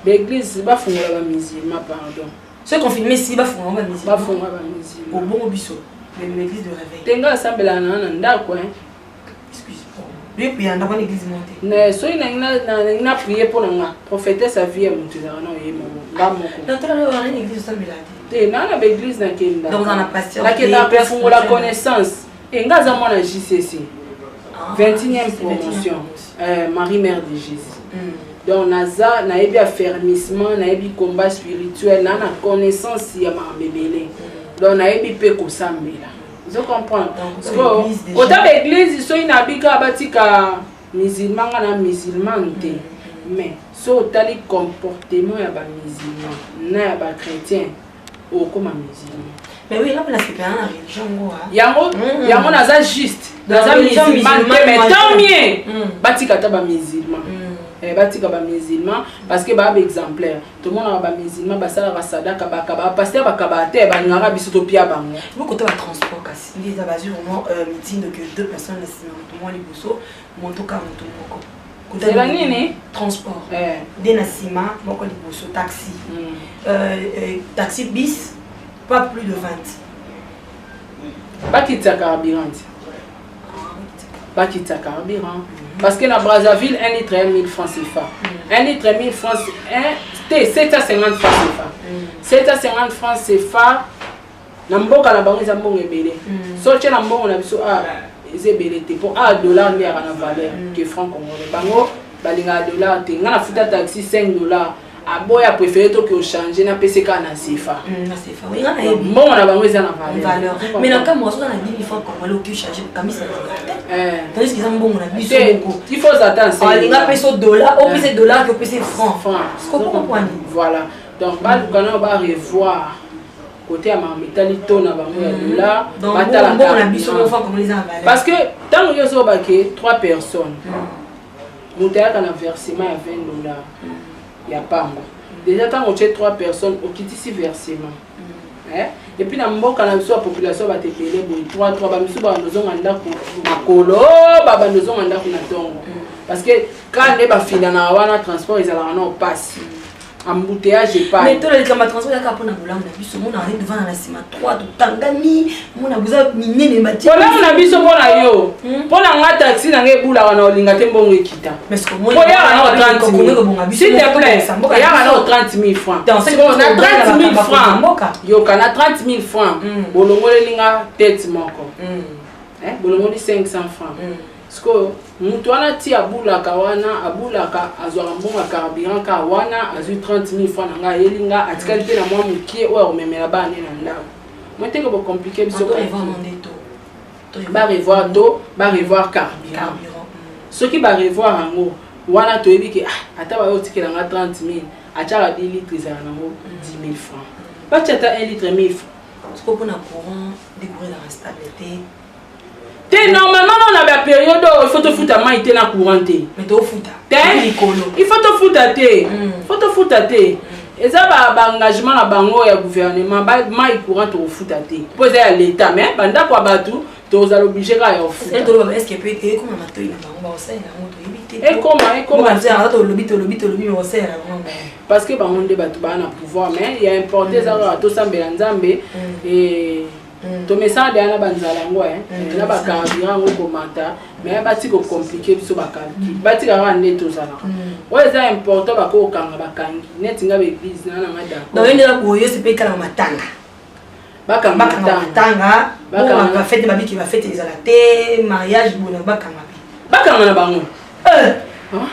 l'église ba fungola ba musulman pardon c'est confiné si ba fungola ba musulman ba fungola ba musulman au bon biso l'église de réveil tenga assemblée na ndako hein lui puis on a l'église montée ne so na prier pour nga prophétesse a vie monter na yemo ngamo dans la l'église assemblée te na l'église na kenda donc on a pasteur la kenda pour la connaissance et ngaza moi na JCC 21e promotion Marie Mère de Jésus donc naza na ebi affermissement na ebi combat spirituel na connaissance ya ma bébélé donc na ebi pe ko sambela. Je comprends. Autant l'église, ils sont inhabitués batika musulman na musulman te. Mais so tali comportement ya ba musulman na ya ba chrétien o comme musulman. Mais oui, là on a fait la religion quoi. Yango naza juste. Naza musulman mais tant mieux. Batika ta ba musulman. Batika ba musulman parce que ba exemplaire tout le monde a ba musulman ba sala sadaka ba kaba pasteur ba kaba te ba ngara bisoto pia bango beaucoup de transport kasi il y a basé vraiment meeting de deux personnes là tout moi les bosso moto ka moto moko c'est la nini transport des nasima moko les bosso taxi taxi bis pas plus de 20 ba kitsa carburant parce que dans Brazzaville 1 litre 1000 francs CFA 1 litre 1000 francs 750 francs CFA 750 francs CFA na mboka na bango ezambongo ebele so tche na mbongo na biso ezebele te pour $1 ndi aka na valeur que franc congolais bango balinga $1 te nga na futa taxi $5 aboya préféré to que changer na PCK na CFA na CFA oui ngana yebi mbongo na bango eza na valeur mais na kama wazo na 10 francs congolais que changer kamisa tandis qu'ils ont bon na biso il faut attendre alinga peso dollar au plus dollar que peso franc voilà donc ba lukana ba revoir côté à mamitali to na bango ya dollar batala na biso no franc congolais en valeur parce que tant que yo baké 3 personnes mutaka na versement ya $20 ya pamba déjà tant que 3 personnes au kitisi versement et puis na mboka na biso la population ba tepele boy 3 ba misu ba ndozo nganda ko makolo ba ndozo nganda ko na tongo parce que quand ne ba fina na wana transport ezala na passe embouteillage pas mais tout le kama transport ya kapona bolango na biso mona ari devant na sima 3 tangani mona buza minene mati bolango na biso mona yo pona nga taxi na ngebula wana olinga te mbongo ekita mais ce que moi ya na 30 000 s'il te plaît ya na 30 000 francs na 30 000 francs yo kana 30 000 francs bolongo lelinga tête moko bolongo di 500 francs sko mutu wana ti abulaka wana abulaka azwaka mbongo carburant ka wana azwi 30 000 francs nanga elinga atikali pe na mwa mukie oyo omemela bana na ndako moi teke bo compliqué biso ba revoir do ba revoir carburant soki ba revoir yango wana toyebi ke ata ba yo tikela nga 30 000 achaka 10 litres za nango 10 000 francs ba chata 1 litre 1000 francs sko pona courant découvrir la stabilité. Normalement, on a la période où il faut te foutre à main et na courant. Mais tu foutre. Il faut te foutre à thé. Il faut te foutre à thé. Et ça, engagement à bango et gouvernement, main courant te foutre à thé. Poser à l'État, mais banda quoi batou, tu es obligé à foutre. Est-ce qu'il peut être comme un matin il a bango ça il a et comment ça tu lobby on sert parce que ba monde batou ba na pouvoir mais il y a importé ça to sambela nzambe et to message de ana banzala ngo na ba carburant ngo komata mais ba ti ko compliqué biso ba kalki ba ti ka rande to sala ouais c'est important ba ko kanga ba kangi net nga be église na ngada donc il a ko yo se pe kala matanga bakanga matanga ba fête ba biki ba fête les alaté mariage bona bakanga na bango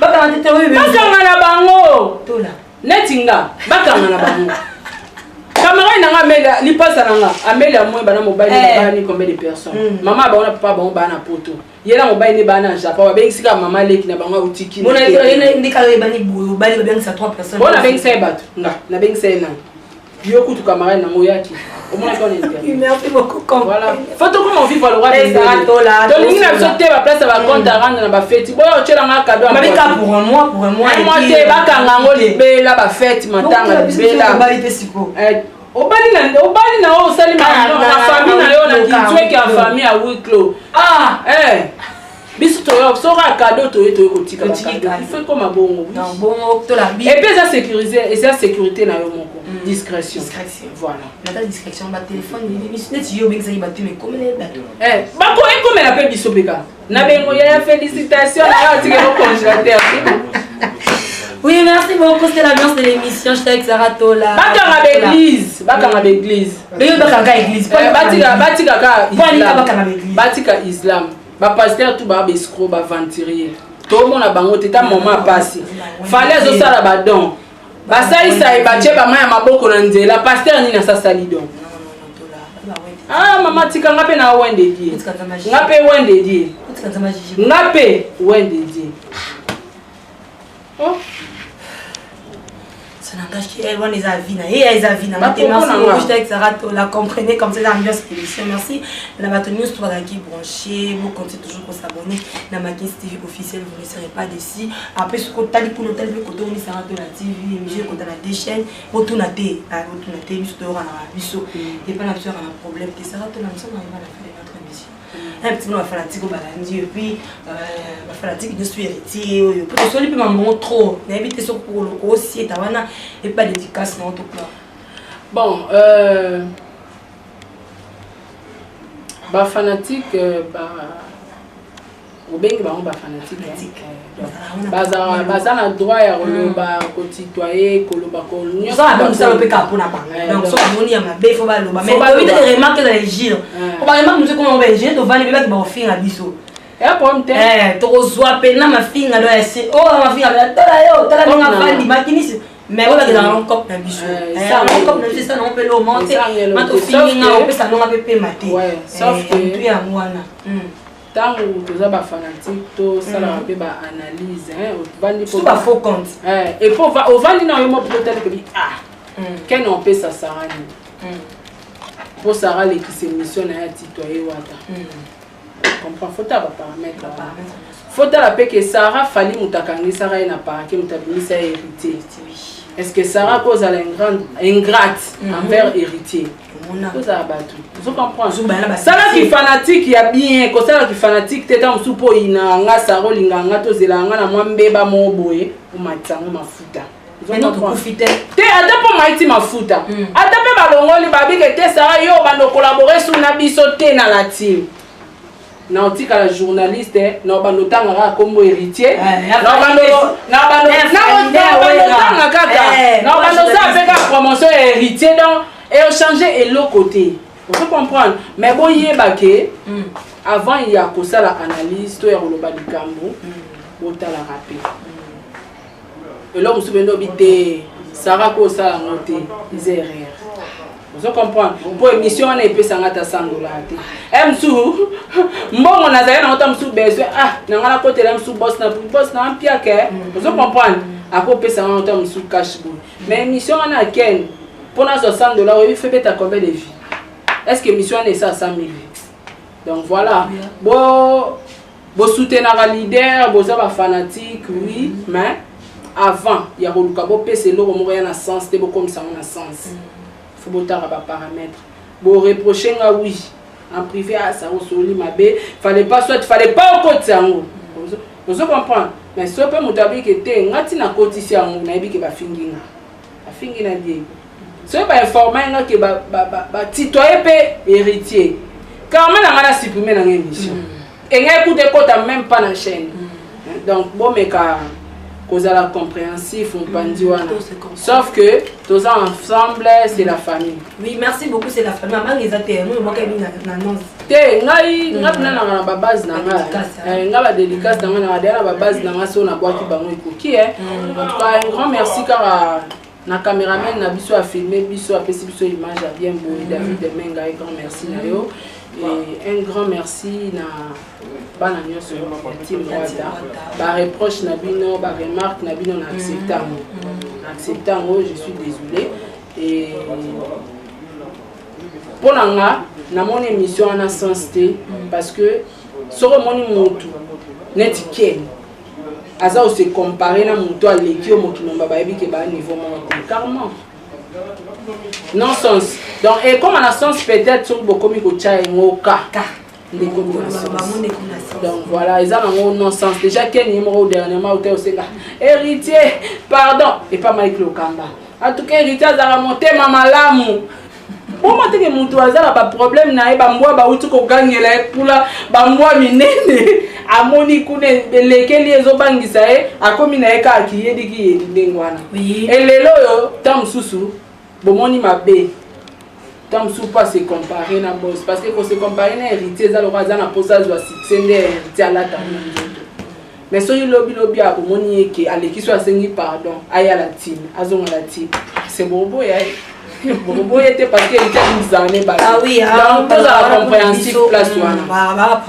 bakanga te oui bakanga na bango to la netinga bakanga na bango camarade nanga mela li passa nanga amela moi bana mobile bani combien de personnes maman ba ona papa ba bana poto yela mobile ni bana Japon ba bengi sika mama leki na bango utiki bona yena ndika bani bali ba bengi sa 3 personnes bona bengi sa bato nga na bengi sa na Yo tu camarade na moyaki. Au moins qu'on est. Merci beaucoup. Voilà. Faut comment vivre le roi des Saratola. Donc il a sauté ma place va compte à rendre na ba fête. Boy o tshela nga cadeau. Mais pour un mois et moi te ba kanga ngo libela ba fête matanga libela. Obali na o sali ma famille na yo na kitwe ki en famille à huis clos. Ah, biso to yo sora cadeau to kotika il fait comme bongo. Non bongo to la bi. Et puis ça sécuriser et ça sécurité na yo moko. Discrétion. Voilà. La discrétion ba téléphone ni net yo bengza ba tu mais comme les bateaux. Bako et comme elle appelle biso beka. Na bengo ya félicitations na yo tike au congélateur. Oui, merci beaucoup, c'était l'ambiance de l'émission. J'étais avec Saratola. Bakanga l'église. Bakanga l'église. Bakanga l'église. Batika islam. Ba pasteur tout ba escroc ba venturier. Tout le monde a bango teta moment passé. Fallait zo sala ba don. Ba saïsa e ba tche ba maya maboko na nzela. Pasteur ni na sa sali don. Ah mama tika ngape na wende die. Ngape wende die. Ngape wende die. Oh. Ça n'engage qu'elle voit les avis. Et les avis. Merci beaucoup, j'étais avec Saratola. Comprenez comme c'est l'ambiance de l'émission. Merci. La Batonews, toi qui branché. Vous comptez toujours pour s'abonner. La Maquis TV officielle, vous ne serez pas d'ici. Après, ce qu'on t'a dit pour l'hôtel, vous comptez Saratola TV. J'ai compté la déchaîne. Vous tournez. Vous tournez. Vous tournez. Et pas la soeur a un problème. Et Saratola, nous sommes arrivés à la fin de notre émission. Un petit peu ma fanatique au balandi et puis ma fanatique de suis héritier pour que ce soit plus maman trop n'habite sur pour le aussi et tawana et pas dédicace non tout là. Bon ba fanatique au bengi ba fanatique baza na droit ya koloba kotitoyer koloba ko nyonso ba ça peut capo na bango donc so amoni ya mabe faut ba loba mais oui des remarques dans les gilles on va remarquer nous comment on va gilles to vani beba ki ba offrir biso et pour me to kozwa pena ma finga do ese oh ma finga la tola yo tola nga fandi makinisi mais on va dans un cop na biso ça un cop na biso ça on peut le monter ma to finga on peut ça non pepe maté sauf que puis à moi na tant que tu as fanatique to ça la peut ba analyse vandi pour pas faux compte et pour au vandi na yo mo peut-être que qu'est on peut ça sarani pour Sarah les qui s'émission na titoyer wata comprend faut ta paramètre faut ta la paix que Sarah fali mutakangi Sarah ina parake mutabimisa héritier est-ce que Sarah cause à ingrate envers héritier vous avez battu vous comprenez ça là qui fanatique y a bien que ça là qui fanatique tete musupo ina nga Sarah linganga to zelanga na mwambeba moboye o matsango mafuta mais non profiter te ata po maiti mafuta ata pe balongoli babike te Sarah yo bando collaborer sur na biso te na la team na otika la journaliste na bando tanga comme héritier na bando ça fait la promotion héritier donc et changer et l'autre côté vous comprendre mais bon yebake avant il y a que ça la analyse to ya loba du cambo bota la rapé et là vous souvenez bité Sarah ko ça la noté des erreurs vous comprenez pour émission on est peu $100 msou mbongo na zaya na msou besoin na ngala côté la msou boss na pia ke vous comprenez à ko pe $100 msou cash boy mais émission on a ken pour na $60 il fait bête à combien de vies est-ce que émission on est ça 100 000 donc voilà bo soutenir un leader bo ça ba fanatique oui mais avant il y a roluka bo pese lo mo na sens te bo comme ça on a sens faut botar ba paramètres bo reprocher nga oui en privé ça osoli mabe fallait pas au côté sango vous comprenez mais so pe mutabi que te ngati na kotisi yango na yebi ke ba finginga die so ba informer nga ke ba citoyen pe héritier quand même na ngala supprimer na émission et nga écoute kota même pas na chaîne donc bon mais ka cause la compréhensif on bandi wana sauf que tous ensemble c'est la famille. Oui merci beaucoup c'est la famille maman les até moi moi na annonce te ngai ngapna na ba base na nga nga ba dédicace na nga na ba base na nga so na boîte bango ikoki en tout cas un grand merci car na caméraman na biso a filmer biso a pesi biso image a bien beau David Menga un grand merci na yo et un grand merci na bana nyonso ya team Wata ba reproche na bino ba remarque na bino na acceptant je suis désolé et Pour nga namoni émission en sens té parce que soro moni mutu net ken aza se comparer na mutu aleki o mutu nomba ba ebi ke ba niveau mon carrément non sens donc et comme en sens peut-être sur beaucoup mi ko cha ngoka donc voilà ils ont un non sens déjà ken numéro dernièrement au seka héritier pardon et pas Mike Lokamba en tout cas héritier za monter mama lamu. Pour moi, que mon toit a pas problème, na ba moi ba utu ko gangela pula ba moi minene amoni kune lekeli ezo bangisa a komi na eka akiyedi ki ndengwana. Oui. Et lelo yo tam susu bomoni mabe. Tam sou pas se comparer na boss parce que quand se comparer na héritier za lo za na posage wa succès héritier la ta. Mais so yo lobby a bomoni eke aleki so asengi pardon aya la team azonga la team. C'est bon ya. Vous était parce qu'il était une année. Ah oui, donc tout la compréhensible place.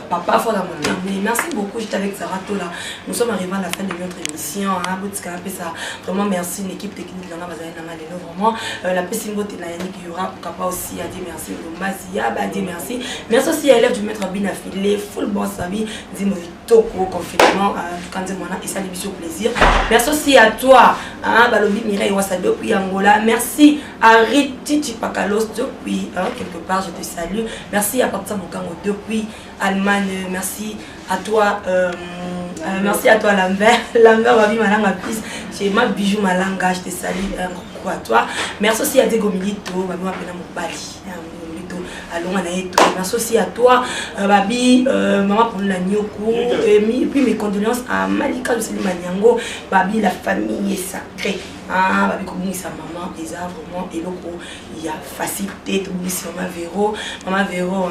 Papa, faut la monter. Merci beaucoup, j'étais avec Sarah Tola. Nous sommes arrivés à la fin de notre émission. Vraiment merci l'équipe technique de vraiment la pessimité de Yannick Yura pour aussi à dire merci le Mazia, à dire merci. Merci aussi à l'élève du maître Bin affilé, full boss Sabi, dis-moi Toko confinement quand et ça l'émission plaisir. Merci aussi à toi, Balobi Mireille Wasado puis Angola. Merci à Titi Pakalos depuis quelque part, je te salue. Merci à Patsa Mokango depuis Allemagne. Merci à toi, Lambert. Lambert Babi Malanga Pis. Chez ma bijou Malanga, je te salue. Un coucou à toi. Merci aussi à Diego Milito, Babi Mapena Mobali. Merci aussi à toi, Babi, maman pour la Nyoko. Et puis mes condoléances à Malika Lucille Maniango, Babi, la famille est sacrée. Babi, comme sa maman, ils ont vraiment, et donc il y a facilité, tout le monde, maman Véro,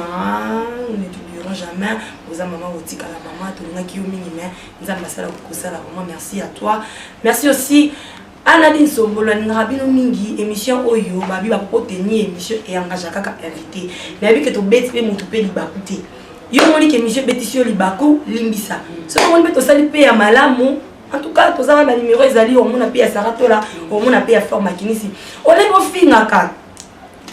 nous ne t'oublierons jamais. Vous avez maman Otika, la maman, tout le monde qui est au minimum, nous avons passé la maman, merci à toi. Merci aussi. Anadine Sombola Nrabino Mingi émission Oyo Babi va tenir émission et engagé kaka invité mais que to bête pe mutu pe libakute yo moni que émission bétisio libaku limbisa so on beto sali pe ya malamu en tout cas to za ba numéro ezali o mona pe ya Saratola o mona pe ya forma kinisi on est ko finga ka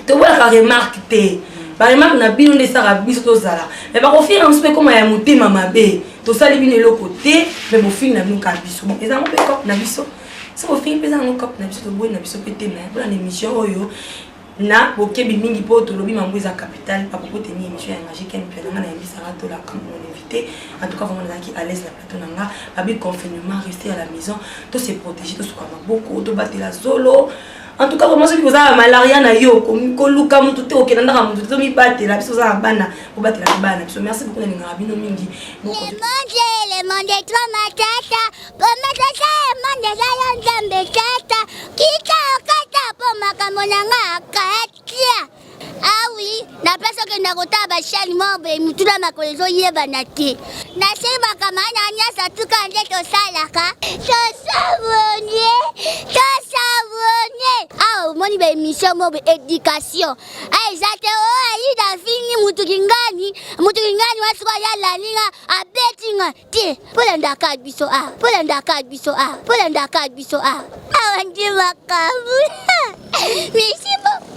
to wala ka remarque te ba remarque na bino de sara biso to zala mais ba ko finga on se comment ya mutema mabe to sali bino le côté mais mo finga na bino ka biso bon ezamo pe ko na biso. Si vous faites un peu de l'émission, na bokebi mingi po to lobi mambo za capital pa pour tenir émission engagé ken pe na na Sarah Tola comme mon invité en tout cas vraiment na ki à l'aise la plateau nanga abi confinement rester à la maison to se protéger to soka beaucoup to battre la solo en tout cas vraiment ceux qui vous avez malaria na yo ko luka mutu te okenda na mutu to mi battre la biso za bana ko battre la bana biso merci beaucoup na ngabi no mingi le monde trop matata pour matata monde za yandambe tata kita okata pour makamonanga katia. Ah oui, la place que nous avons fait, nous avons tout la macolezo yebanati. Nasema kama nyanya satuka nje to salaka. To savonye. Ah, moni ba émission mo éducation. Ah, exacte oh, ali da fini mutu kingani wasu kwa yala linga abetinga. Ti, pula ndaka biso ah. Ah, wanje makabu. Merci beaucoup.